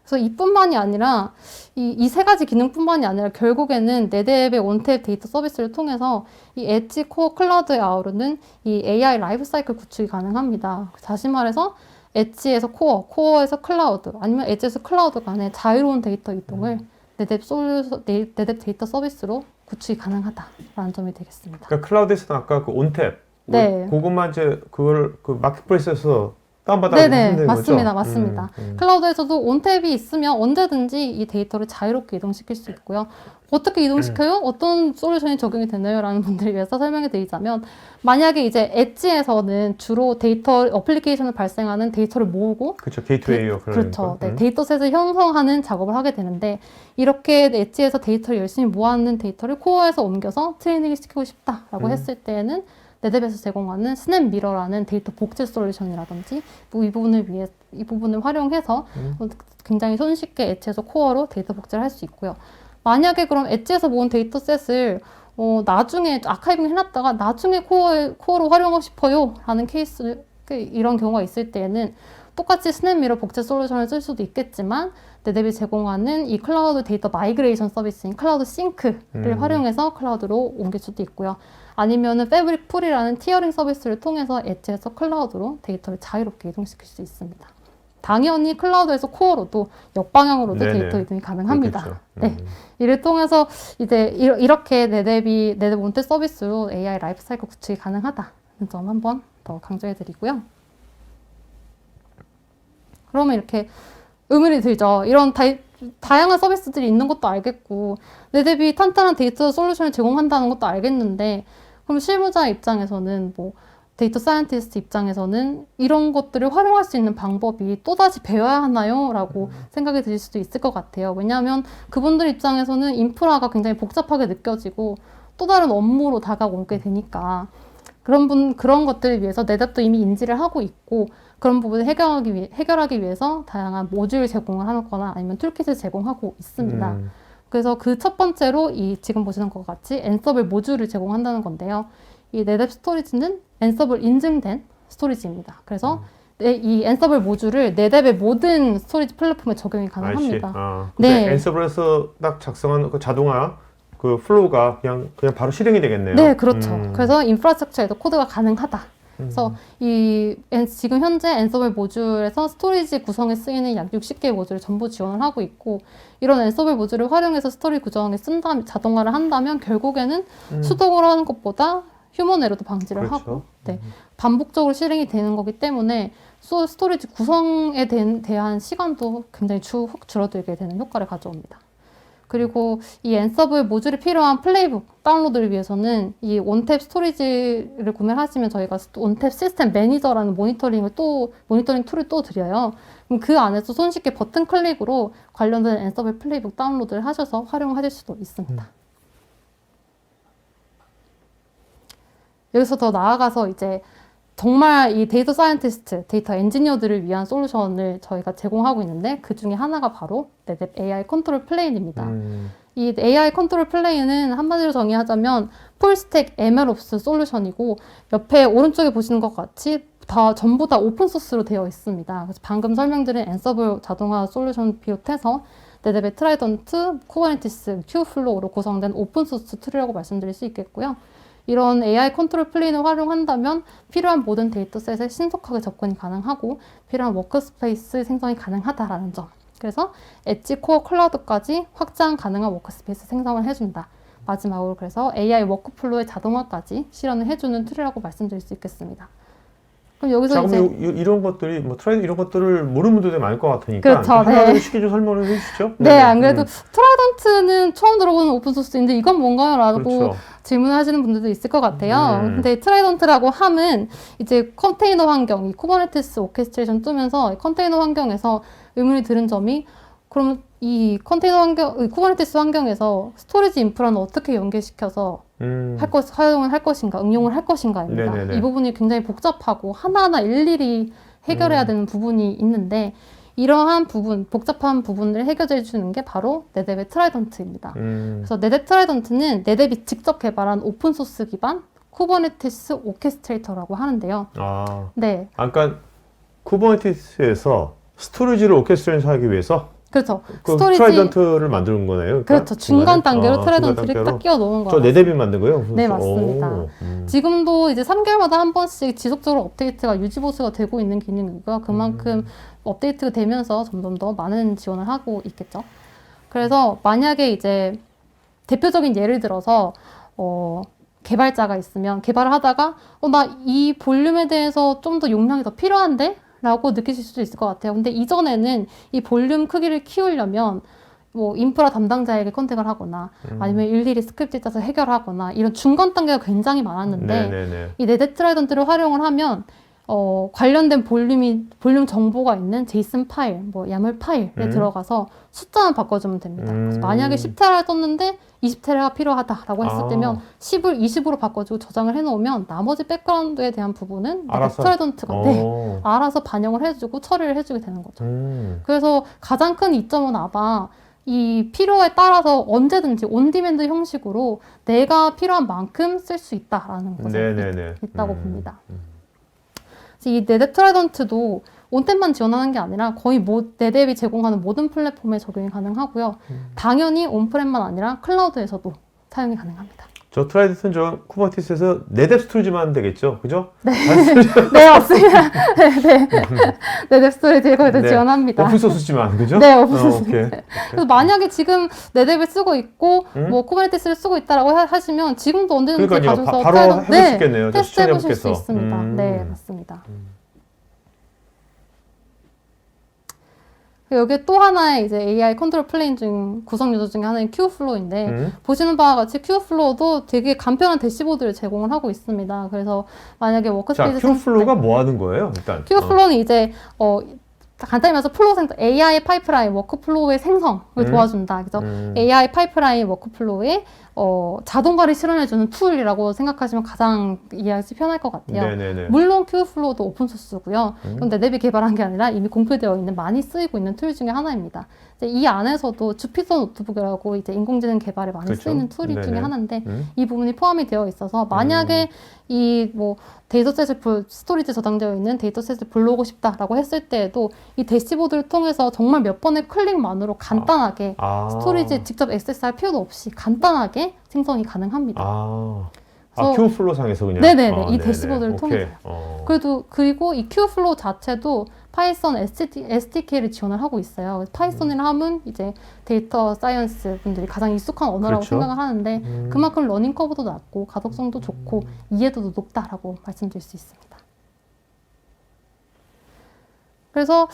그래서 이뿐만이 아니라 이 세 가지 기능뿐만이 아니라 결국에는 네뎁의 온탭 데이터 서비스를 통해서 이 엣지 코어 클라우드에 아우르는 이 AI 라이프 사이클 구축이 가능합니다. 다시 말해서 엣지에서 코어에서 클라우드, 아니면 엣지에서 클라우드 간의 자유로운 데이터 이동을 네뎁 데이터 서비스로 구축이 가능하다라는 점이 되겠습니다. 그러니까 클라우드에서는 아까 그 온탭, 네. 그것만 이제 그걸 그 마켓플레이스에서 다운받아 하면 네네, 되는 거죠? 맞습니다. 클라우드에서도 온탭이 있으면 언제든지 이 데이터를 자유롭게 이동시킬 수 있고요. 어떻게 이동시켜요? 어떤 솔루션이 적용이 되나요? 라는 분들을 위해서 설명해 드리자면, 만약에 이제 엣지에서는 주로 어플리케이션을 발생하는 데이터를 모으고, 그렇죠. 게이트웨이요. 그렇죠. 네, 데이터셋을 형성하는 작업을 하게 되는데, 이렇게 엣지에서 데이터를 열심히 모아놓는 데이터를 코어에서 옮겨서 트레이닝을 시키고 싶다라고 했을 때에는 네뎁에서 제공하는 스냅 미러라는 데이터 복제 솔루션이라든지 이 부분을 활용해서 굉장히 손쉽게 엣지에서 코어로 데이터 복제를 할 수 있고요. 만약에 그럼 엣지에서 모은 데이터셋을 나중에 아카이빙 해놨다가 나중에 코어로 활용하고 싶어요 라는 케이스, 이런 경우가 있을 때에는 똑같이 스냅 미러 복제 솔루션을 쓸 수도 있겠지만 네뎁이 제공하는 이 클라우드 데이터 마이그레이션 서비스인 클라우드 싱크를 활용해서 클라우드로 옮길 수도 있고요. 아니면은 패브릭 풀이라는 티어링 서비스를 통해서 엣지에서 클라우드로 데이터를 자유롭게 이동시킬 수 있습니다. 당연히 클라우드에서 코어로도 역방향으로도 네네. 데이터 이동이 가능합니다. 그렇겠죠. 네. 이를 통해서 이제 이렇게 네뎁 온탭 서비스로 AI 라이프 사이클 구축이 가능하다는 점 한번 더 강조해 드리고요. 그러면 이렇게 의문이 들죠. 이런 다양한 서비스들이 있는 것도 알겠고 네뎁이 탄탄한 데이터 솔루션을 제공한다는 것도 알겠는데, 그럼 실무자 입장에서는 뭐 데이터 사이언티스트 입장에서는 이런 것들을 활용할 수 있는 방법이 또다시 배워야 하나요? 라고 생각이 드실 수도 있을 것 같아요. 왜냐하면 그분들 입장에서는 인프라가 굉장히 복잡하게 느껴지고 또 다른 업무로 다가오게 되니까 그런 것들을 위해서 네뎁도 이미 인지를 하고 있고 그런 부분을 해결하기 위해서 다양한 모듈 제공을 하거나 아니면 툴킷을 제공하고 있습니다. 그래서 그 첫 번째로 지금 보시는 것 같이 앤서블 모듈을 제공한다는 건데요. 이 네뎁 스토리지는 앤서블 인증된 스토리지입니다. 그래서 이 앤서블 모듈을 네뎁의 모든 스토리지 플랫폼에 적용이 가능합니다. 네. 앤서블에서 딱 작성한 그 자동화 그 플로우가 그냥 바로 실행이 되겠네요. 네, 그렇죠. 그래서 인프라스트럭처에도 코드가 가능하다. 그래서 지금 현재 앤서블 모듈에서 스토리지 구성에 쓰이는 약 60개의 모듈을 전부 지원을 하고 있고, 이런 앤서블 모듈을 활용해서 스토리 구성에 자동화를 한다면 결국에는 수동으로 하는 것보다 휴먼 에러도 방지를 그렇죠. 하고 반복적으로 실행이 되는 거기 때문에 스토리지 구성에 대한 시간도 굉장히 확 줄어들게 되는 효과를 가져옵니다. 그리고 이 앤서블 모듈이 필요한 플레이북 다운로드를 위해서는 이 온탭 스토리지를 구매를 하시면 저희가 온탭 시스템 매니저라는 모니터링 툴을 또 드려요. 그럼 그 안에서 손쉽게 버튼 클릭으로 관련된 앤서블 플레이북 다운로드를 하셔서 활용하실 수도 있습니다. 여기서 더 나아가서 이제 정말 이 데이터 사이언티스트, 데이터 엔지니어들을 위한 솔루션을 저희가 제공하고 있는데 그 중에 하나가 바로 네뎁 AI 컨트롤 플레인입니다. 이 AI 컨트롤 플레인은 한마디로 정의하자면 풀스택 MLOps 솔루션이고 옆에 오른쪽에 보시는 것 같이 전부 다 오픈소스로 되어 있습니다. 그래서 방금 설명드린 앤서블 자동화 솔루션 비롯해서 네뎁의 트라이던트, 쿠버네티스, 큐플로우로 구성된 오픈소스 툴이라고 말씀드릴 수 있겠고요. 이런 AI 컨트롤 플레인을 활용한다면 필요한 모든 데이터셋에 신속하게 접근이 가능하고 필요한 워크스페이스 생성이 가능하다라는 점. 그래서 엣지 코어 클라우드까지 확장 가능한 워크스페이스 생성을 해준다. 마지막으로 그래서 AI 워크플로우의 자동화까지 실현을 해주는 툴이라고 말씀드릴 수 있겠습니다. 그럼 여기서 이제 이런 것들이 뭐 트라이드 이런 것들을 모르는 분들이 많을 것 같으니까 그렇죠, 하나 네. 쉽게 좀 설명을 해주시죠. 네, 안 그래도 트라이던트는 처음 들어보는 오픈소스인데 이건 뭔가요? 라고 그렇죠. 질문하시는 분들도 있을 것 같아요. 근데 트라이던트라고 함은 이제 컨테이너 환경, 이 쿠버네티스 오케스트레이션 뜨면서 컨테이너 환경에서 의문이 드는 점이 그러면 이 컨테이너 환경, 이 쿠버네티스 환경에서 스토리지 인프라는 어떻게 연계시켜서 사용을 할 것인가, 응용을 할 것인가입니다. 네네네. 이 부분이 굉장히 복잡하고 하나하나 일일이 해결해야 되는 부분이 있는데 이러한 부분, 복잡한 부분을 해결해 주는 게 바로 네뎁의 트라이던트입니다. 그래서 네뎁 트라이던트는 네뎁이 직접 개발한 오픈소스 기반 쿠버네티스 오케스트레이터라고 하는데요. 아, 네, 그러니까 쿠버네티스에서 스토리지를 오케스트레이션 하기 위해서 그렇죠. 그 스토리지, 트라이던트를 만드는 거네요. 그러니까 그렇죠. 중간 중간에? 단계로 아, 트라이던트를 중간 딱 단계로? 끼워 넣은 저 거예요. 네뎁이 만든 거예요? 네, 맞습니다. 오, 지금도 이제 3개월마다 한 번씩 지속적으로 업데이트가 유지보수가 되고 있는 기능이고요. 그만큼 업데이트가 되면서 점점 더 많은 지원을 하고 있겠죠. 그래서 만약에 이제 대표적인 예를 들어서 개발자가 있으면 개발을 하다가 나 이 볼륨에 대해서 좀 더 용량이 더 필요한데? 라고 느끼실 수도 있을 것 같아요. 근데 이전에는 이 볼륨 크기를 키우려면 뭐 인프라 담당자에게 컨택을 하거나 아니면 일일이 스크립트 짜서 해결하거나 이런 중간 단계가 굉장히 많았는데 네네네. 이 네뎁 트라이던트를 활용을 하면 관련된 볼륨 정보가 있는 제이슨 파일, 뭐 야물 파일에 들어가서 숫자만 바꿔주면 됩니다. 그래서 만약에 10테라를 떴는데 20테라가 필요하다라고 했을 때면 10을 20으로 바꿔주고 저장을 해놓으면 나머지 백그라운드에 대한 부분은 네뎁 알아서? 트라이던트가 알아서 반영을 해주고 처리를 해주게 되는 거죠. 그래서 가장 큰 이점은 아마 이 필요에 따라서 언제든지 온디맨드 형식으로 내가 필요한 만큼 쓸 수 있다라는 것이 있다고 봅니다. 이 네뎁 트라이던트도 온템만 지원하는 게 아니라 거의 네뎁이 제공하는 모든 플랫폼에 적용이 가능하고요. 당연히 온프렘만 아니라 클라우드에서도 사용이 가능합니다. 저 트라이던트는 저 쿠버네티스에서 네뎁 스토리지만 하면 되겠죠? 그죠? 네, 네 맞습니다. 네. 네뎁 스토리지 거기도 지원합니다. 오픈소스지만 그죠? 네, 오픈소스. 오케이. 그래서 만약에 지금 네뎁을 쓰고 있고 뭐 쿠버네티스를 쓰고 있다라고 하시면 지금도 언제든지 그러니까요. 가셔서 바로 해볼 수 있겠네요. 테스트 해보실 수 추천해보겠어. 있습니다. 네, 맞습니다. 여기 또 하나의 이제 AI 컨트롤 플레인 중 구성 요소 중에 하나인 큐플로우인데 보시는 바와 같이 큐플로우도 되게 간편한 대시보드를 제공을 하고 있습니다. 그래서 만약에 워크스페이스 큐플로우가 뭐 하는 거예요? 일단 큐플로우는 이제 간단히 말해서 플로우 생성, AI 파이프라인 워크플로우의 생성을 도와준다. 그래서 AI 파이프라인 워크플로우의 자동화를 실현해주는 툴이라고 생각하시면 가장 이해하기 편할 것 같아요. 네네네. 물론 큐플로우도 오픈소스고요. 그런데 네뎁이 개발한 게 아니라 이미 공표되어 있는 많이 쓰이고 있는 툴 중에 하나입니다. 이제 이 안에서도 주피터 노트북이라고 이제 인공지능 개발에 많이 그렇죠. 쓰이는 툴이 중에 네네. 하나인데 이 부분이 포함이 되어 있어서 만약에 이 뭐 데이터셋을 스토리지 저장되어 있는 데이터셋을 불러오고 싶다라고 했을 때에도 이 대시보드를 통해서 정말 몇 번의 클릭만으로 간단하게 스토리지에 직접 액세스할 필요도 없이 간단하게 생성이 가능합니다. 큐플로우 상에서 그냥? 네네네. 이 대시보드를 통해서. 그래도, 그리고 이 큐플로우 자체도 파이썬 SDK를 지원을 하고 있어요. 파이썬이라 하면 이제 데이터 사이언스 분들이 가장 익숙한 언어라고 그렇죠. 생각을 하는데 그만큼 러닝 커브도 낮고 가독성도 좋고 이해도도 높다라고 말씀드릴 수 있습니다. 그래서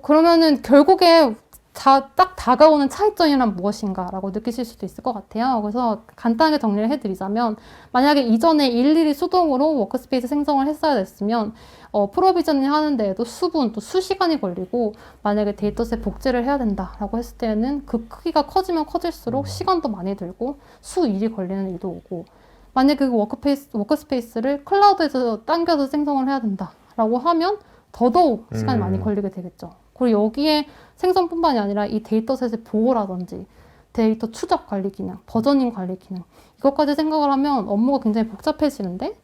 그러면은 결국에 딱 다가오는 차이점이란 무엇인가라고 느끼실 수도 있을 것 같아요. 그래서 간단하게 정리를 해드리자면 만약에 이전에 일일이 수동으로 워크스페이스 생성을 했어야 됐으면 프로비저닝 하는 데에도 수분 또 수시간이 걸리고 만약에 데이터셋 복제를 해야 된다라고 했을 때는 그 크기가 커지면 커질수록 시간도 많이 들고 수일이 걸리는 일도 오고 만약 그 워크스페이스를 클라우드에서 당겨서 생성을 해야 된다라고 하면 더더욱 시간이 많이 걸리게 되겠죠. 그리고 여기에 생성뿐만이 아니라 이 데이터셋의 보호라든지 데이터 추적 관리 기능, 버저닝 관리 기능 이것까지 생각을 하면 업무가 굉장히 복잡해지는데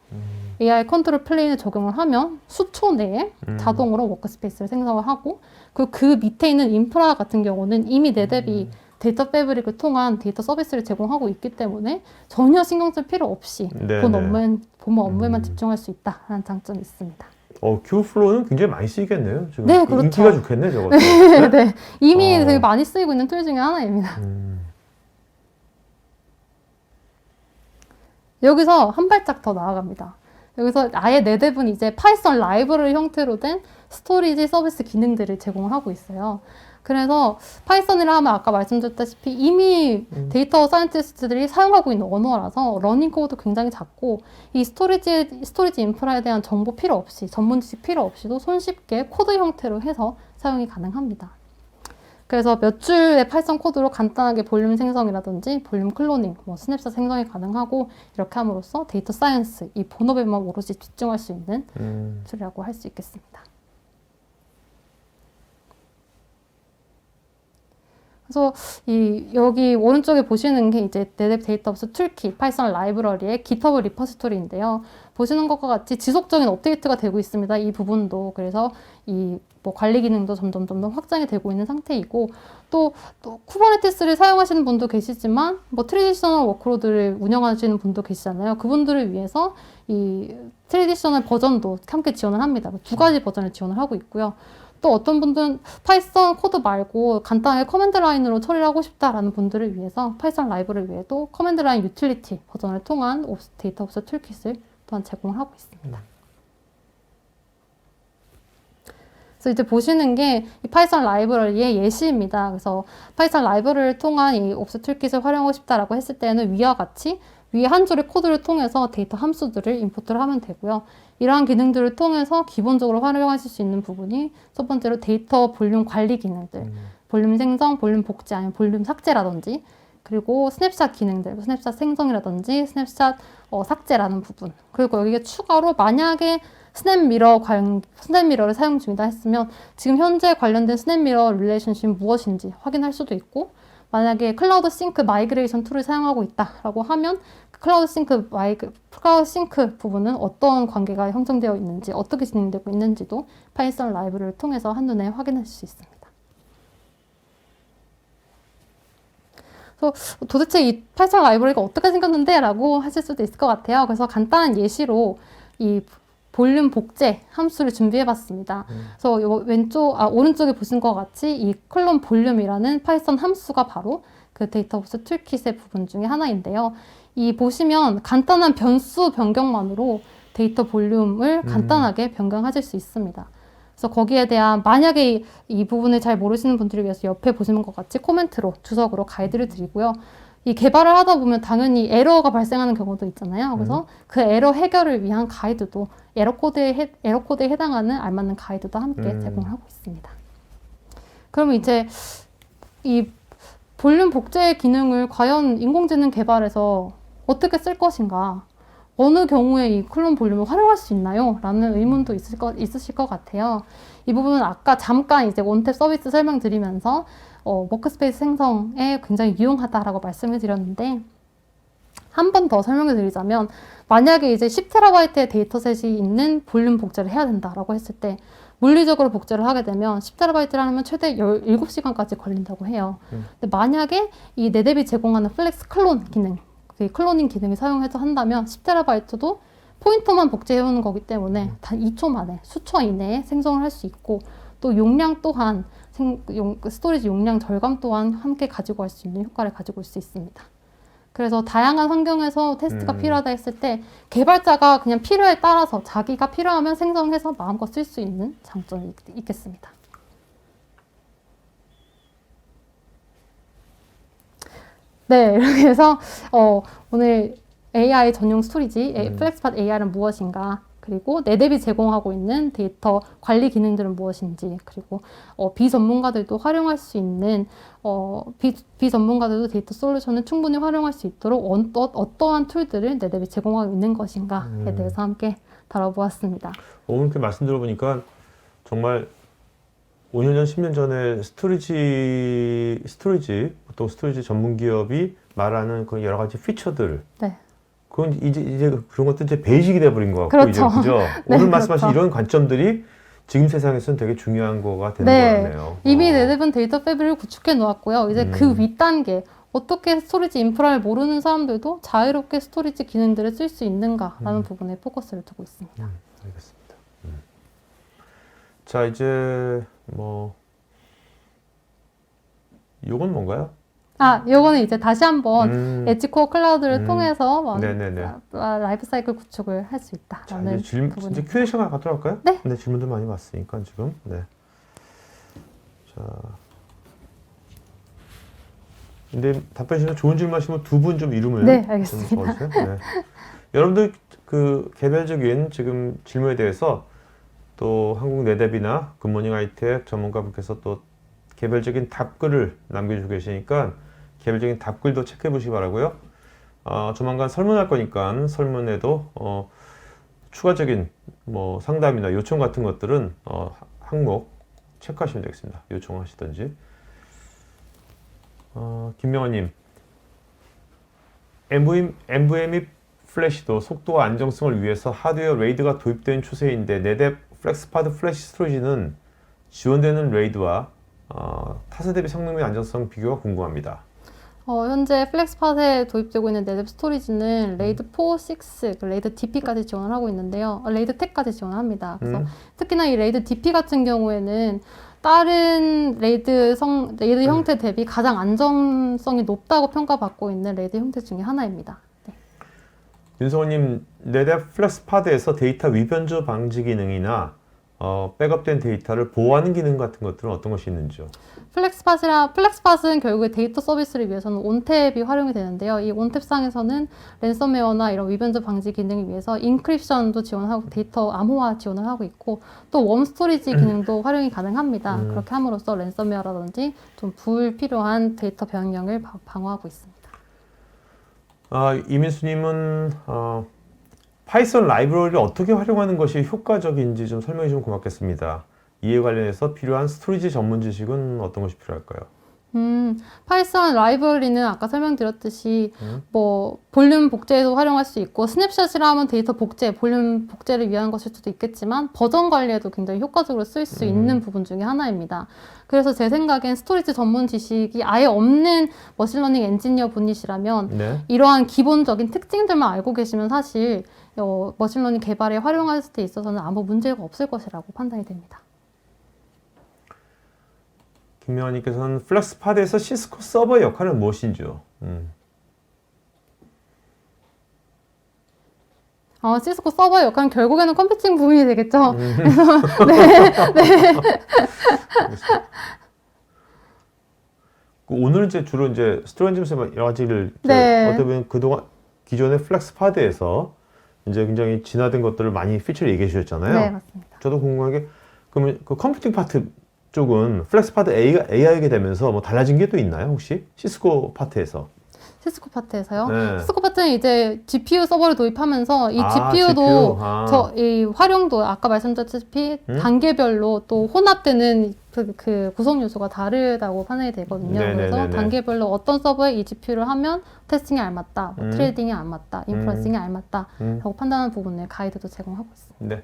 AI 컨트롤 플레인을 적용을 하면 수초 내에 자동으로 워크스페이스를 생성을 하고 그 밑에 있는 인프라 같은 경우는 이미 네뎁이 데이터 패브릭을 통한 데이터 서비스를 제공하고 있기 때문에 전혀 신경 쓸 필요 없이 본 업무에만 집중할 수 있다라는 장점이 있습니다. 큐플로우는 굉장히 많이 쓰이겠네요. 지금 네, 그렇죠. 인기가 좋겠네, 저거. 네, 네. 이미 되게 많이 쓰이고 있는 툴 중에 하나입니다. 여기서 한 발짝 더 나아갑니다. 여기서 아예 네뎁은 이제 파이썬 라이브러리 형태로 된 스토리지 서비스 기능들을 제공을 하고 있어요. 그래서 파이썬이라 하면 아까 말씀드렸다시피 이미 데이터 사이언티스트들이 사용하고 있는 언어라서 러닝 코드도 굉장히 작고 이 스토리지 인프라에 대한 정보 필요 없이 전문 지식 필요 없이도 손쉽게 코드 형태로 해서 사용이 가능합니다. 그래서 몇 줄의 파이썬 코드로 간단하게 볼륨 생성이라든지 볼륨 클로닝, 스냅샷 생성이 가능하고 이렇게 함으로써 데이터 사이언스, 이 본업에만 오롯이 집중할 수 있는 툴이라고 할 수 있겠습니다. 그래서 여기 오른쪽에 보시는 게 이제 네뎁 데이터베이스 툴킷, 파이썬 라이브러리의 GitHub 리포지토리인데요. 보시는 것과 같이 지속적인 업데이트가 되고 있습니다. 이 부분도. 그래서 관리 기능도 점점 확장이 되고 있는 상태이고 또 쿠버네티스를 사용하시는 분도 계시지만 트레디셔널 워크로드를 운영하시는 분도 계시잖아요. 그분들을 위해서 이 트레디셔널 버전도 함께 지원을 합니다. 두 가지 버전을 지원을 하고 있고요. 또 어떤 분들은 파이썬 코드 말고 간단하게 커맨드 라인으로 처리를 하고 싶다라는 분들을 위해서 파이썬 라이브를 위해도 커맨드 라인 유틸리티 버전을 통한 데이터옵스 툴킷을 또한 제공을 하고 있습니다. 그래서 이제 보시는 게 이 파이썬 라이브러리의 예시입니다. 그래서 파이썬 라이브러리를 통한 이 옵스 툴킷을 활용하고 싶다라고 했을 때는 위와 같이 위에 한 줄의 코드를 통해서 데이터 함수들을 임포트를 하면 되고요. 이러한 기능들을 통해서 기본적으로 활용하실 수 있는 부분이 첫 번째로 데이터 볼륨 관리 기능들, 볼륨 생성, 볼륨 복제, 아니면 볼륨 삭제라든지 그리고 스냅샷 기능들, 스냅샷 생성이라든지 스냅샷 삭제라는 부분. 그리고 여기에 추가로 만약에 스냅미러를 사용 중이다 했으면 지금 현재 관련된 스냅미러 릴레이션십이 무엇인지 확인할 수도 있고 만약에 클라우드 싱크 마이그레이션 툴을 사용하고 있다라고 하면 클라우드 싱크 부분은 어떤 관계가 형성되어 있는지 어떻게 진행되고 있는지도 파이썬 라이브러리를 통해서 한눈에 확인할 수 있습니다. 그래서 도대체 이 파이썬 라이브러리가 어떻게 생겼는데? 라고 하실 수도 있을 것 같아요. 그래서 간단한 예시로 이 볼륨 복제 함수를 준비해 봤습니다. 그래서 오른쪽에 보신 것 같이 이 클론 볼륨이라는 파이썬 함수가 바로 그 데이터옵스 툴킷의 부분 중에 하나인데요. 이 보시면 간단한 변수 변경만으로 데이터 볼륨을 간단하게 변경하실 수 있습니다. 그래서 거기에 대한 만약에 이 부분을 잘 모르시는 분들을 위해서 옆에 보시는 것 같이 코멘트로 주석으로 가이드를 드리고요. 이 개발을 하다 보면 당연히 에러가 발생하는 경우도 있잖아요. 그래서 그 에러 해결을 위한 가이드도 에러 코드에 해당하는 알맞는 가이드도 함께 제공하고 있습니다. 그러면 이제 이 볼륨 복제 기능을 과연 인공지능 개발에서 어떻게 쓸 것인가? 어느 경우에 이 클론 볼륨을 활용할 수 있나요? 라는 의문도 있으실 것 같아요. 이 부분은 아까 잠깐 이제 원탭 서비스 설명드리면서 워크스페이스 생성에 굉장히 유용하다라고 말씀을 드렸는데 한 번 더 설명을 드리자면 만약에 이제 10TB의 데이터셋이 있는 볼륨 복제를 해야 된다라고 했을 때 물리적으로 복제를 하게 되면 10TB라면 최대 17시간까지 걸린다고 해요. 근데 만약에 이 네뎁이 제공하는 플렉스 클론 기능, 그 클로닝 기능을 사용해서 한다면 10TB도 포인터만 복제해오는 거기 때문에 단 2초 만에, 수초 이내에 생성을 할 수 있고 또 용량 또한 스토리지 용량 절감 또한 함께 가지고 갈 수 있는 효과를 가지고 올 수 있습니다. 그래서 다양한 환경에서 테스트가 필요하다 했을 때 개발자가 그냥 필요에 따라서 자기가 필요하면 생성해서 마음껏 쓸 수 있는 장점이 있겠습니다. 네, 이렇게 해서 오늘 AI 전용 스토리지 플렉스팟 AI는 무엇인가 그리고 네뎁이 제공하고 있는 데이터 관리 기능들은 무엇인지, 그리고 비전문가들도 활용할 수 있는 비전문가들도 데이터 솔루션을 충분히 활용할 수 있도록 어떠한 툴들을 네뎁이 제공하고 있는 것인가에 대해서 함께 다뤄보았습니다. 오늘 이렇게 말씀 들어보니까 정말 5년 전, 10년 전에 보통 스토리지 전문 기업이 말하는 그런 여러 가지 피처들. 네. 그건 이제 그런 것도 이제 베이직이 돼버린 것 같고, 그렇죠. 이제 그죠? 네, 오늘 말씀하신 그렇죠. 이런 관점들이 지금 세상에서는 되게 중요한 거가 되는 네. 것 같네요. 이미 네뎁은 데이터 패브릭을 구축해 놓았고요. 이제 그 윗단계, 어떻게 스토리지 인프라를 모르는 사람들도 자유롭게 스토리지 기능들을 쓸 수 있는가라는 부분에 포커스를 두고 있습니다. 알겠습니다. 자, 이제 이건 뭔가요? 요거는 이제 다시 한번 엣지 코어 클라우드를 통해서 네네네. 라이프 사이클 구축을 할 수 자, 있다라는 이제 부분이. 이제 Q&A 시간 갖도록 할까요? 네. 네, 질문들 많이 왔으니까 지금. 네. 자. 근데 답변 주시면 좋은 질문 하시면 두 분 좀 이름을 네, 좀 알겠습니다. 적어주세요. 네. 여러분들 그 개별적인 지금 질문에 대해서 또 한국 네뎁이나 굿모닝 하이텍 전문가분께서 또 개별적인 답글을 남겨주고 계시니까 개별적인 답글도 체크해 보시기 바라고요. 조만간 설문할 거니까 설문에도 추가적인 상담이나 요청 같은 것들은 항목 체크하시면 되겠습니다. 요청하시든지. 김명환님, NVMe 플래시도 속도와 안정성을 위해서 하드웨어 레이드가 도입된 추세인데 네뎁 플렉스파드 플래시 스토리지는 지원되는 레이드와 타세 대비 성능 및 안정성 비교가 궁금합니다. 현재 플렉스팟에 도입되고 있는 네뎁 스토리지는 레이드 4, 6, 레이드 DP까지 지원을 하고 있는데요. 레이드 10까지 지원을 합니다. 그래서 특히나 이 레이드 DP 같은 경우에는 다른 레이드 형태 대비 가장 안정성이 높다고 평가받고 있는 레이드 형태 중에 하나입니다. 네. 윤성호님, 네뎁 플렉스파드에서 데이터 위변조 방지 기능이나 백업된 데이터를 보호하는 기능 같은 것들은 어떤 것이 있는지요? 플렉스팟은 결국에 데이터 서비스를 위해서는 온탭이 활용이 되는데요. 이 온탭상에서는 랜섬웨어나 이런 위변조 방지 기능을 위해서 인크립션도 지원하고 데이터 암호화 지원을 하고 있고 또 웜 스토리지 기능도 활용이 가능합니다. 그렇게 함으로써 랜섬웨어라든지 좀 불필요한 데이터 변경을 방어하고 있습니다. 이민수님은 파이썬 라이브러리를 어떻게 활용하는 것이 효과적인지 좀 설명해 주시면 고맙겠습니다. 이에 관련해서 필요한 스토리지 전문 지식은 어떤 것이 필요할까요? 파이썬 라이브러리는 아까 설명드렸듯이 볼륨 복제에도 활용할 수 있고 스냅샷이라 하면 데이터 복제, 볼륨 복제를 위한 것일 수도 있겠지만 버전 관리에도 굉장히 효과적으로 쓸 수 있는 부분 중에 하나입니다. 그래서 제 생각엔 스토리지 전문 지식이 아예 없는 머신러닝 엔지니어 분이시라면 네. 이러한 기본적인 특징들만 알고 계시면 사실 머신러닝 개발에 활용할 때 있어서는 아무 문제가 없을 것이라고 판단이 됩니다. 김명환님께서는 플렉스파드에서 시스코 서버의 역할은 무엇인지요? 시스코 서버의 역할은 결국에는 컴퓨팅 부분이 되겠죠. 그래서 네. 오늘 이제 주로 이제 스토리지에서 여러 가지를 네. 어떻게 보면 그동안 기존의 플렉스파드에서 이제 굉장히 진화된 것들을 많이 피처를 얘기해 주셨잖아요. 네, 맞습니다. 저도 궁금한 게 그러면 그 컴퓨팅 파트 쪽은 플렉스파드 AI가 되면서 달라진 게 또 있나요, 혹시? 시스코 파트에서? 시스코 파트에서요. 네. 시스코 파트는 이제 GPU 서버를 도입하면서 이 GPU. GPU도 이 활용도 아까 말씀드렸다시피 단계별로 또 혼합되는 그 구성 요소가 다르다고 판단이 되거든요. 네네네네. 그래서 단계별로 어떤 서버에 이 GPU를 하면 테스팅에 알맞다, 트레이딩에 알맞다, 인프런싱에 알맞다 라고 판단하는 부분을 가이드도 제공하고 있습니다. 네.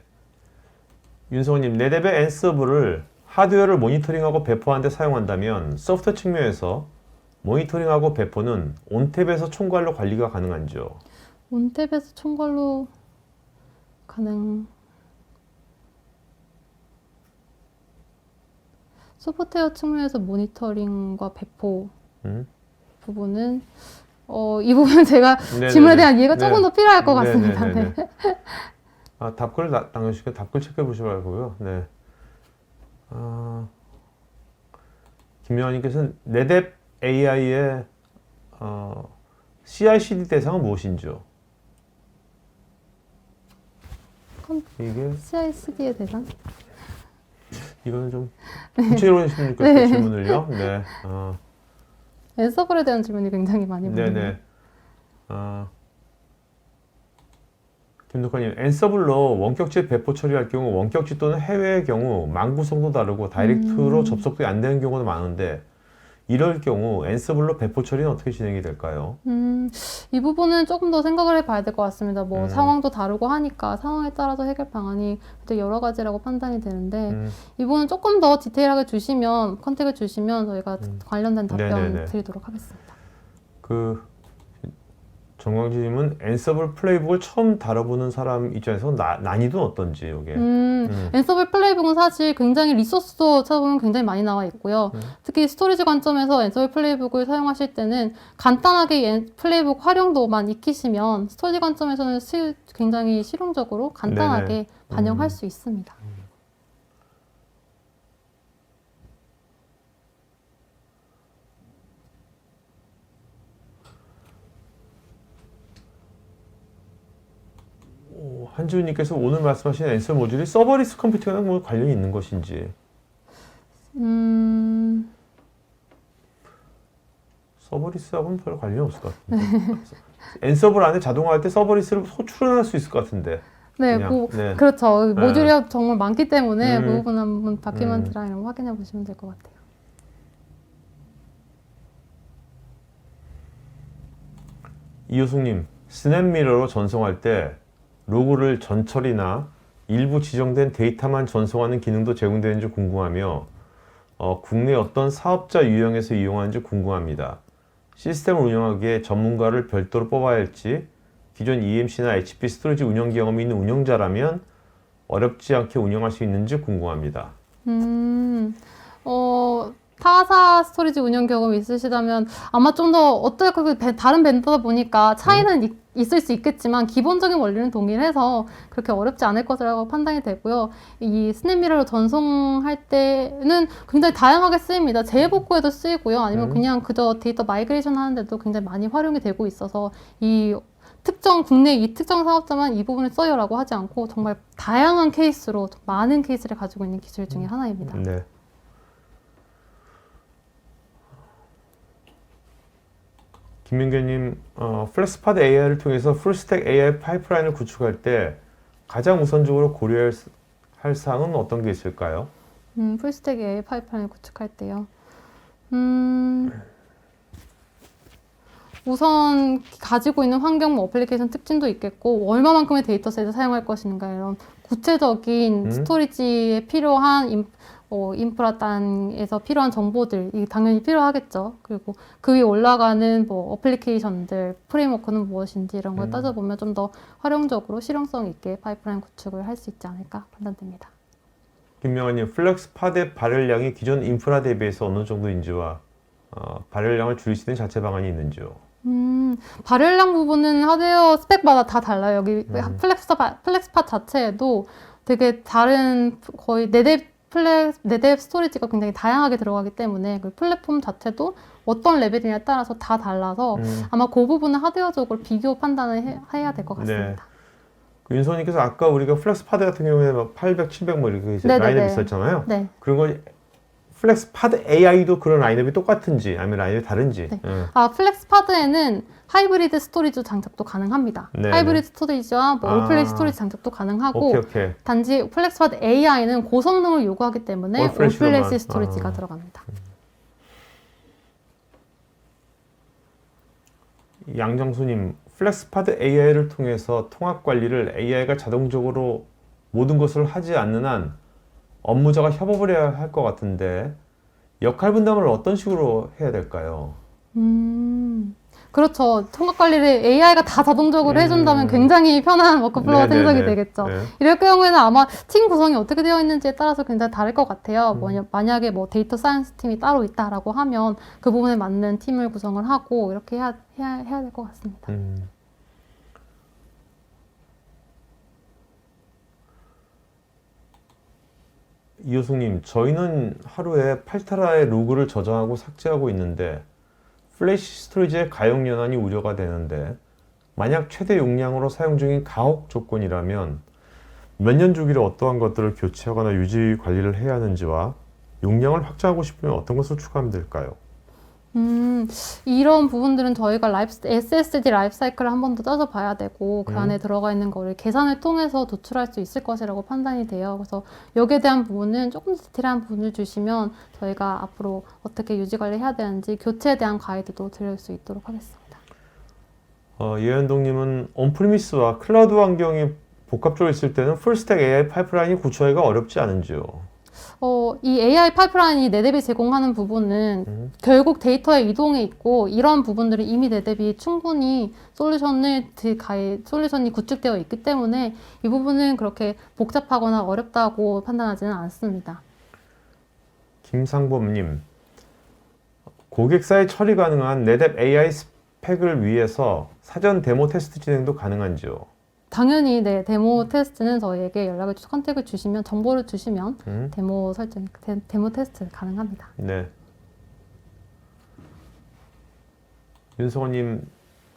윤성호님, 네뎁의 N서브를 하드웨어를 모니터링하고 배포하는 데 사용한다면 소프트웨어 측면에서 모니터링하고 배포는 온탭에서 총괄로 관리가 가능한지요? 온탭에서 총괄로 소프트웨어 측면에서 모니터링과 배포 부분은 이 부분은 제가 네네네. 질문에 대한 이해가 조금 네. 더 필요할 것 같습니다. 네네네네. 네. 답글 남겨주시면 답글 체크해 보시라고요. 네. 김명환님께서는 네뎁 AI의 CI/CD 대상은 무엇인지요? 이게 CI/CD의 대상? 이거는 좀 구체적으로 해주시면 좋겠어요. 네. 질문을요. 네. 앤서블에 대한 질문이 굉장히 많이 오네요. 네네. 김덕환님, 앤서블로 원격지 배포 처리할 경우 원격지 또는 해외의 경우 망 구성도 다르고 다이렉트로 접속이 안 되는 경우도 많은데 이럴 경우 앤서블로 배포 처리는 어떻게 진행이 될까요? 이 부분은 조금 더 생각을 해봐야 될 것 같습니다. 뭐 음. 상황도 다르고 하니까 상황에 따라서 해결 방안이 되게 여러 가지라고 판단이 되는데 이 부분은 조금 더 디테일하게 주시면 컨택을 주시면 저희가 관련된 답변 네네네. 드리도록 하겠습니다. 정광진님은 앤서블 플레이북을 처음 다뤄보는 사람 입장에서 난이도는 어떤지 이게. 앤서블 플레이북은 사실 굉장히 리소스도 찾아보면 굉장히 많이 나와 있고요. 특히 스토리지 관점에서 앤서블 플레이북을 사용하실 때는 간단하게 플레이북 활용도만 익히시면 스토리지 관점에서는 굉장히 실용적으로 간단하게 네네. 반영할 수 있습니다. 한지훈님께서 오늘 말씀하신 앤서 모듈이 서버리스 컴퓨팅이랑 뭐 관련이 있는 것인지. 서버리스하고는 별 관련이 없을 것 같은데. 앤서블 안에 자동화할 때 서버리스를 출원할 수 있을 것 같은데. 네, 그냥, 네. 그렇죠. 모듈이 정말 많기 때문에 그 음. 부분 한번 다큐멘트랑 이런 거 확인해 보시면 될 것 같아요. 이효숙님, 스냅미러로 전송할 때 로그를 전처리나 일부 지정된 데이터만 전송하는 기능도 제공되는지 궁금하며 국내 어떤 사업자 유형에서 이용하는지 궁금합니다. 시스템을 운영하기에 전문가를 별도로 뽑아야 할지 기존 EMC나 HP 스토리지 운영 경험이 있는 운영자라면 어렵지 않게 운영할 수 있는지 궁금합니다. 타사 스토리지 운영 경험이 있으시다면 아마 좀 더 어떻게 다른 벤더다 보니까 차이는 있을 수 있겠지만 기본적인 원리는 동일해서 그렇게 어렵지 않을 것이라고 판단이 되고요. 이 스냅미러로 전송할 때는 굉장히 다양하게 쓰입니다. 재복구에도 쓰이고요. 아니면 그냥 그저 데이터 마이그레이션 하는데도 굉장히 많이 활용이 되고 있어서 국내 이 특정 사업자만 이 부분을 써요라고 하지 않고 정말 다양한 케이스로 많은 케이스를 가지고 있는 기술 중에 하나입니다. 네. 김민규님, 플렉스파드 AI를 통해서 풀스택 AI 파이프라인을 구축할 때 가장 우선적으로 고려할 사항은 어떤 게 있을까요? 풀스택 AI 파이프라인을 구축할 때요. 우선 가지고 있는 환경, 어플리케이션 특징도 있겠고 얼마만큼의 데이터셋을 사용할 것인가 이런 구체적인 스토리지에 필요한 인프라 단에서 필요한 정보들이 당연히 필요하겠죠. 그리고 그 위에 올라가는 어플리케이션들, 프레임워크는 무엇인지 이런 걸 따져보면 좀 더 활용적으로 실용성 있게 파이프라인 구축을 할 수 있지 않을까 판단됩니다. 김명환님, 플렉스파드의 발열량이 기존 인프라 대비해서 어느 정도인지와 발열량을 줄일 수 있는 자체 방안이 있는지요? 발열량 부분은 하드웨어 스펙마다 다 달라요. 여기 플렉스팟 자체에도 되게 다른 거의 4대 스토리지가 굉장히 다양하게 들어가기 때문에 그 플랫폼 자체도 어떤 레벨이냐에 따라서 다 달라서 아마 그 부분은 하드웨어적으로 비교 판단을 해야 될 것 같습니다. 네. 윤소님께서 아까 우리가 플렉스파드 같은 경우에 막 800, 700 뭐 이렇게 네네네. 라인업이 있었잖아요. 네. 그런 거 플렉스파드 AI도 그런 라인업이 똑같은지 아니면 라인업이 다른지. 네. 플렉스파드에는 하이브리드 스토리지 장착도 가능합니다. 네네. 하이브리드 스토리지와 올플래시 스토리지 장착도 가능하고 오케이. 단지 플렉스파드 AI는 고성능을 요구하기 때문에 올플래시로만. 올플래시 스토리지가 들어갑니다. 양정수님, 플렉스파드 AI를 통해서 통합 관리를 AI가 자동적으로 모든 것을 하지 않는 한 업무자가 협업을 해야 할 것 같은데 역할 분담을 어떤 식으로 해야 될까요? 그렇죠. 통합 관리를 AI가 다 자동적으로 해준다면 굉장히 편한 워크플로우가 네네네. 생성이 되겠죠. 네. 이럴 경우에는 아마 팀 구성이 어떻게 되어 있는지에 따라서 굉장히 다를 것 같아요. 만약에 데이터 사이언스 팀이 따로 있다라고 하면 그 부분에 맞는 팀을 구성을 하고 이렇게 해야 될 것 같습니다. 이효숙님, 저희는 하루에 8테라의 로그를 저장하고 삭제하고 있는데 플래시 스토리지의 가용 연한이 우려가 되는데 만약 최대 용량으로 사용 중인 가혹 조건이라면 몇 년 주기로 어떠한 것들을 교체하거나 유지 관리를 해야 하는지와 용량을 확장하고 싶으면 어떤 것을 추가하면 될까요? 이런 부분들은 저희가 SSD 라이프 사이클을 한 번 더 따져봐야 되고 그 안에 들어가 있는 거를 계산을 통해서 도출할 수 있을 것이라고 판단이 돼요. 그래서 여기에 대한 부분은 조금 디테일한 부분을 주시면 저희가 앞으로 어떻게 유지 관리해야 되는지 교체에 대한 가이드도 드릴 수 있도록 하겠습니다. 예현동님은 온프리미스와 클라우드 환경이 복합적으로 있을 때는 풀스택 AI 파이프라인이 구축하기가 어렵지 않은지요? 이 AI 파이프라인이 네대비 제공하는 부분은 결국 데이터의 이동에 있고 이런 부분들은 이미 네대비 충분히 솔루션이 구축되어 있기 때문에 이 부분은 그렇게 복잡하거나 어렵다고 판단하지는 않습니다. 김상범님, 고객사에 처리 가능한 네뎁 AI 스펙을 위해서 사전 데모 테스트 진행도 가능한지요? 당연히 네, 데모 테스트는 저희에게 컨택을 주시면 정보를 주시면 데모 테스트 가능합니다. 네. 윤성호님,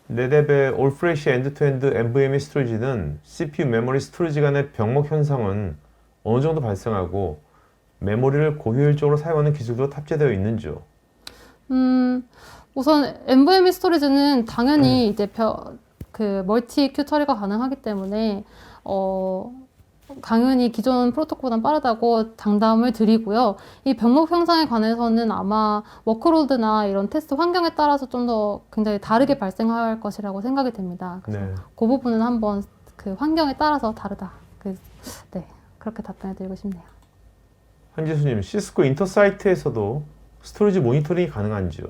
네뎁의 올프레쉬 엔드투엔드 NVMe 스토리지는 CPU 메모리 스토리지 간의 병목 현상은 어느 정도 발생하고 메모리를 고효율적으로 사용하는 기술도 탑재되어 있는지요? 우선 NVMe 스토리지는 당연히 이제 멀티 큐 처리가 가능하기 때문에 당연히 기존 프로토콜보다 빠르다고 장담을 드리고요. 이 병목 형상에 관해서는 아마 워크로드나 이런 테스트 환경에 따라서 좀 더 굉장히 다르게 발생할 것이라고 생각이 됩니다. 그래서 네. 그 부분은 한번 그 환경에 따라서 다르다. 네, 그렇게 답변해 드리고 싶네요. 한지수님, 시스코 인터사이트에서도 스토리지 모니터링이 가능한지요?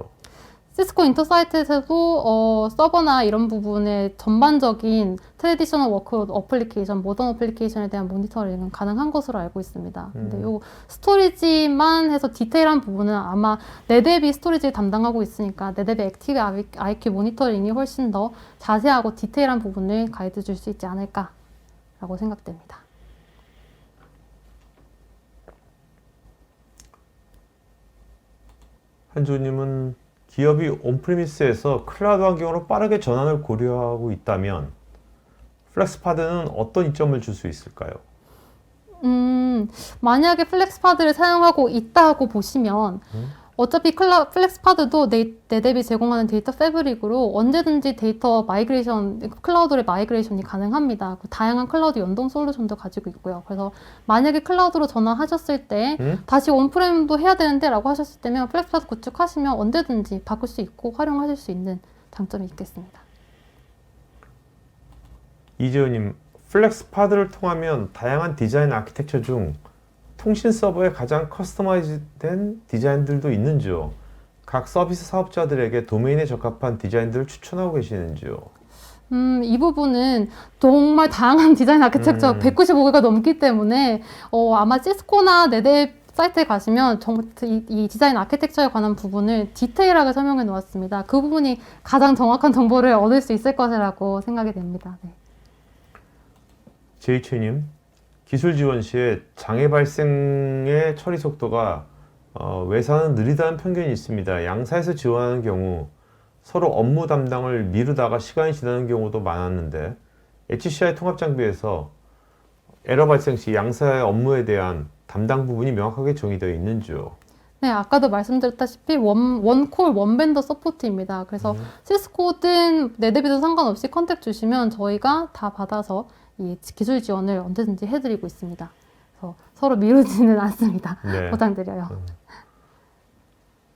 시스코 인터사이트에서도 서버나 이런 부분의 전반적인 트래디셔널 워크로드 어플리케이션, 모던 어플리케이션에 대한 모니터링은 가능한 것으로 알고 있습니다. 근데 요 스토리지만 해서 디테일한 부분은 아마 네뎁이 스토리지를 담당하고 있으니까 네뎁의 액티브 IQ 모니터링이 훨씬 더 자세하고 디테일한 부분을 가이드 줄 수 있지 않을까라고 생각됩니다. 한주님은 기업이 온프리미스에서 클라우드 환경으로 빠르게 전환을 고려하고 있다면 플렉스파드는 어떤 이점을 줄 수 있을까요? 만약에 플렉스파드를 사용하고 있다고 보시면 어차피 플렉스파드도 네뎁이 제공하는 데이터 패브릭으로 언제든지 데이터 클라우드의 마이그레이션이 가능합니다. 다양한 클라우드 연동 솔루션도 가지고 있고요. 그래서 만약에 클라우드로 전환하셨을 때 다시 온프레임도 해야 되는데 라고 하셨을 때면 플렉스파드 구축하시면 언제든지 바꿀 수 있고 활용하실 수 있는 장점이 있겠습니다. 이재훈님, 플렉스파드를 통하면 다양한 디자인 아키텍처 중 통신 서버에 가장 커스터마이즈된 디자인들도 있는지요? 각 서비스 사업자들에게 도메인에 적합한 디자인들을 추천하고 계시는지요? 이 부분은 정말 다양한 디자인 아키텍처 195개가 넘기 때문에 아마 시스코나 네뎁 사이트에 가시면 이 디자인 아키텍처에 관한 부분을 디테일하게 설명해 놓았습니다. 그 부분이 가장 정확한 정보를 얻을 수 있을 것이라고 생각이 됩니다. 네. 제이채님, 기술 지원 시에 장애 발생의 처리 속도가 외사는 느리다는 편견이 있습니다. 양사에서 지원하는 경우 서로 업무 담당을 미루다가 시간이 지나는 경우도 많았는데 HCI 통합 장비에서 에러 발생 시 양사의 업무에 대한 담당 부분이 명확하게 정의되어 있는지요? 네, 아까도 말씀드렸다시피 원콜 원벤더 서포트입니다. 그래서 시스코든 네뎁이든 상관없이 컨택 주시면 저희가 다 받아서 이 기술 지원을 언제든지 해드리고 있습니다. 그래서 서로 미루지는 않습니다. 네. 보장드려요.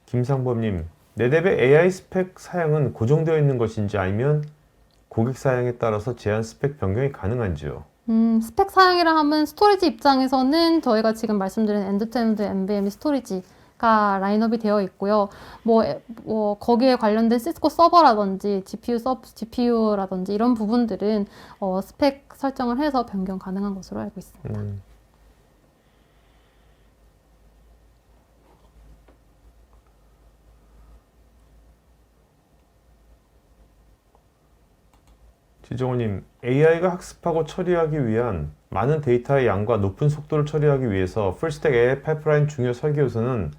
김상범님, 네뎁의 AI 스펙 사양은 고정되어 있는 것인지 아니면 고객 사양에 따라서 제한 스펙 변경이 가능한지요? 스펙 사양이라 하면 스토리지 입장에서는 저희가 지금 말씀드린 엔드투엔드 NVMe 스토리지가 라인업이 되어 있고요. 거기에 관련된 시스코 서버라든지 GPU라든지 이런 부분들은 스펙 설정을 해서 변경 가능한 것으로 알고 있습니다. 지정호님, AI가 학습하고 처리하기 위한 많은 데이터의 양과 높은 속도를 처리하기 위해서 풀스택 AI 파이프라인 중요 설계 요소는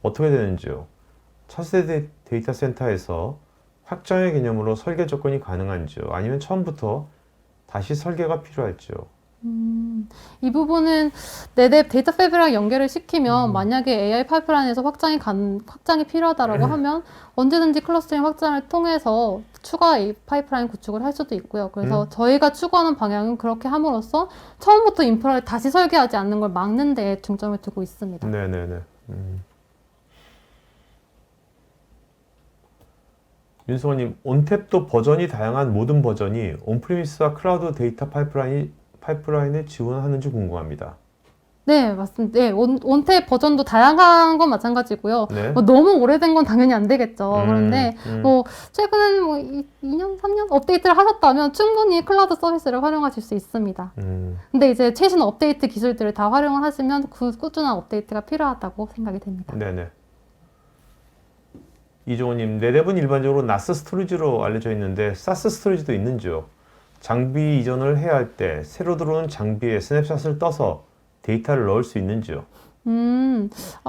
어떻게 되는지요? 차세대 데이터 센터에서 확장의 개념으로 설계 접근이 가능한지요? 아니면 처음부터 다시 설계가 필요할지요? 이 부분은 네뎁 데이터 패브릭이랑 연결을 시키면 만약에 AI 파이프라인에서 확장이 필요하다라고 하면 언제든지 클러스터링 확장을 통해서 추가 파이프라인 구축을 할 수도 있고요. 그래서 저희가 추구하는 방향은 그렇게 함으로써 처음부터 인프라를 다시 설계하지 않는 걸 막는 데 중점을 두고 있습니다. 네네네. 윤성원님, 온탭도 버전이 다양한 모든 버전이 온프리미스와 클라우드 데이터 파이프라인에 지원하는지 궁금합니다. 네, 맞습니다. 네, 온탭 버전도 다양한 건 마찬가지고요. 네. 너무 오래된 건 당연히 안 되겠죠. 그런데 최근 2년, 3년 업데이트를 하셨다면 충분히 클라우드 서비스를 활용하실 수 있습니다. 근데 이제 최신 업데이트 기술들을 다 활용을 하시면 꾸준한 업데이트가 필요하다고 생각이 됩니다. 네네. 이종호님, 네뎁은 일반적으로 NAS 스토리지로 알려져 있는데 사스 스토리지도 있는지요? 장비 이전을 해야 할 때 새로 들어오는 장비에 스냅샷을 떠서 데이터를 넣을 수 있는지요?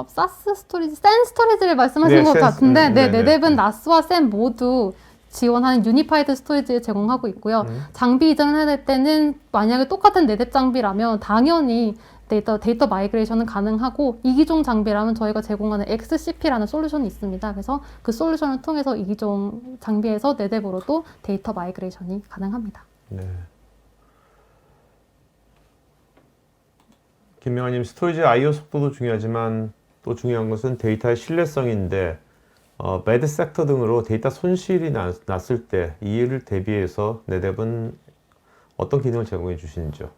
사스 스토리지, 센 스토리지를 말씀하신 것 같은데, 네뎁은 나스와 센 모두 지원하는 유니파이드 스토리지를 제공하고 있고요. 장비 이전을 해야 될 때는 만약에 똑같은 네뎁 장비라면 당연히 데이터 마이그레이션은 가능하고 이기종 장비라면 저희가 제공하는 XCP라는 솔루션이 있습니다. 그래서 그 솔루션을 통해서 이기종 장비에서 네뎁으로도 데이터 마이그레이션이 가능합니다. 네. 김명아님, 스토리지 I/O 속도도 중요하지만 또 중요한 것은 데이터의 신뢰성인데 매드 섹터 등으로 데이터 손실이 났을 때 이를 대비해서 네뎁은 어떤 기능을 제공해 주시는지요?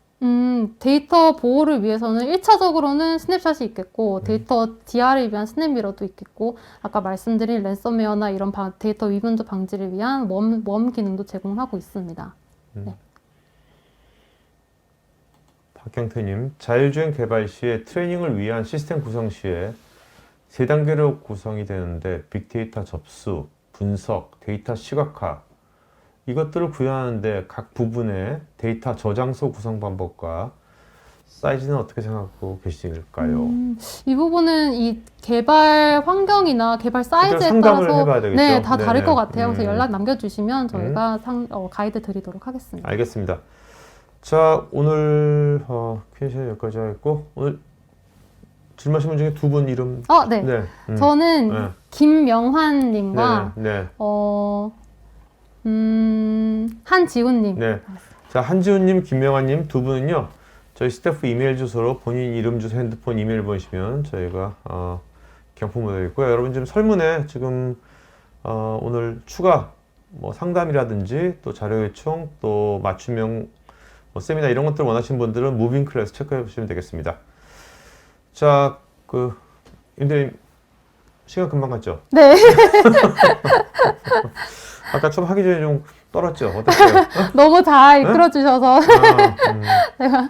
데이터 보호를 위해서는 1차적으로는 스냅샷이 있겠고 데이터 DR을 위한 스냅미러도 있겠고 아까 말씀드린 랜섬웨어나 이런 데이터 위분도 방지를 위한 웜 기능도 제공하고 있습니다. 네. 박경태님, 자율주행 개발 시에 트레이닝을 위한 시스템 구성 시에 3단계로 구성이 되는데 빅데이터 접수, 분석, 데이터 시각화 이것들을 구현하는데 각 부분의 데이터 저장소 구성 방법과 사이즈는 어떻게 생각하고 계실까요? 이 부분은 이 개발 환경이나 개발 사이즈에 상담을 따라서 해봐야 되겠죠? 네, 다 다를 네네. 것 같아요. 그래서 연락 남겨주시면 저희가 가이드 드리도록 하겠습니다. 알겠습니다. 자, 오늘 Q&A 여기까지 하겠고 오늘 질문하신 분 중에 두 분 이름 네. 네. 저는 네. 김명환님과 네. 한지훈님. 네. 자, 한지훈님, 김명환님 두 분은요, 저희 스태프 이메일 주소로 본인 이름, 주소, 핸드폰, 이메일 보내시면 저희가 경품을 드리고요. 여러분 지금 설문에 지금 오늘 추가 상담이라든지 또 자료 요청, 또 맞춤형 세미나 이런 것들 원하시는 분들은 무빙 클래스 체크해 보시면 되겠습니다. 자, 임대님 시간 금방 갔죠? 네. 아까 처음 하기 전에 좀 떨었죠? 어땠어요? 너무 잘 이끌어주셔서 제가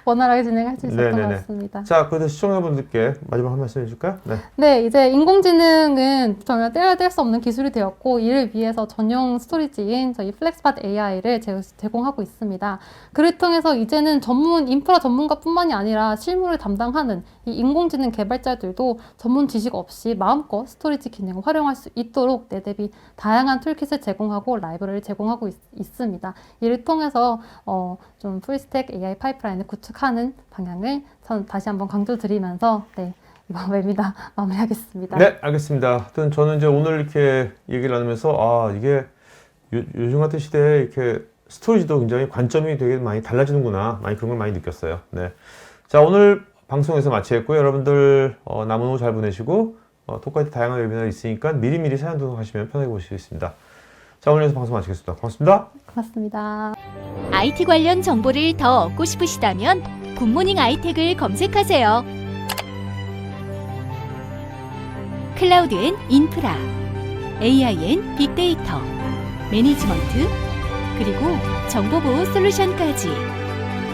원활하게 진행할 수 있었던 네네네. 것 같습니다. 자, 그래서 시청자분들께 마지막 한 말씀 해줄까요? 네. 네, 이제 인공지능은 정말 떼야 뗄 수 없는 기술이 되었고 이를 위해서 전용 스토리지인 저희 플렉스팟 AI를 제공하고 있습니다. 그를 통해서 이제는 인프라 전문가뿐만이 아니라 실무를 담당하는 이 인공지능 개발자들도 전문 지식 없이 마음껏 스토리지 기능을 활용할 수 있도록 네뎁이 다양한 툴킷을 제공하고 라이브러리를 제공하고 있습니다. 이를 통해서 좀 풀스택 AI 파이프라인을 구축하는 방향을 전 다시 한번 강조드리면서 이번 웨비나 마무리하겠습니다. 네, 알겠습니다. 하여튼 저는 이제 오늘 이렇게 얘기를 나누면서 이게 요즘 같은 시대에 이렇게 스토리지도 굉장히 관점이 되게 많이 달라지는구나. 많이 그런 걸 많이 느꼈어요. 네. 자, 오늘 방송에서 마치겠고요. 여러분들 남은 오후 잘 보내시고 토크하이트 다양한 웨비나가 있으니까 미리미리 사연 등록하시면 편하게 보실 수 있습니다. 자, 오늘 여기서 방송 마치겠습니다. 고맙습니다. 고맙습니다. IT 관련 정보를 더 얻고 싶으시다면 굿모닝 아이텍을 검색하세요. 클라우드엔 인프라, AI엔 빅데이터, 매니지먼트, 그리고 정보보호 솔루션까지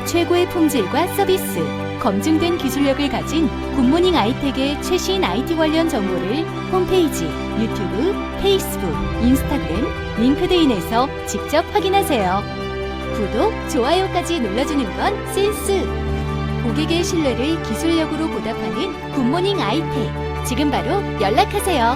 최고의 품질과 서비스, 검증된 기술력을 가진 굿모닝 아이텍의 최신 IT 관련 정보를 홈페이지, 유튜브, 페이스북, 인스타그램, 링크드인에서 직접 확인하세요. 구독, 좋아요까지 눌러주는 건 센스! 고객의 신뢰를 기술력으로 보답하는 굿모닝 아이텍. 지금 바로 연락하세요.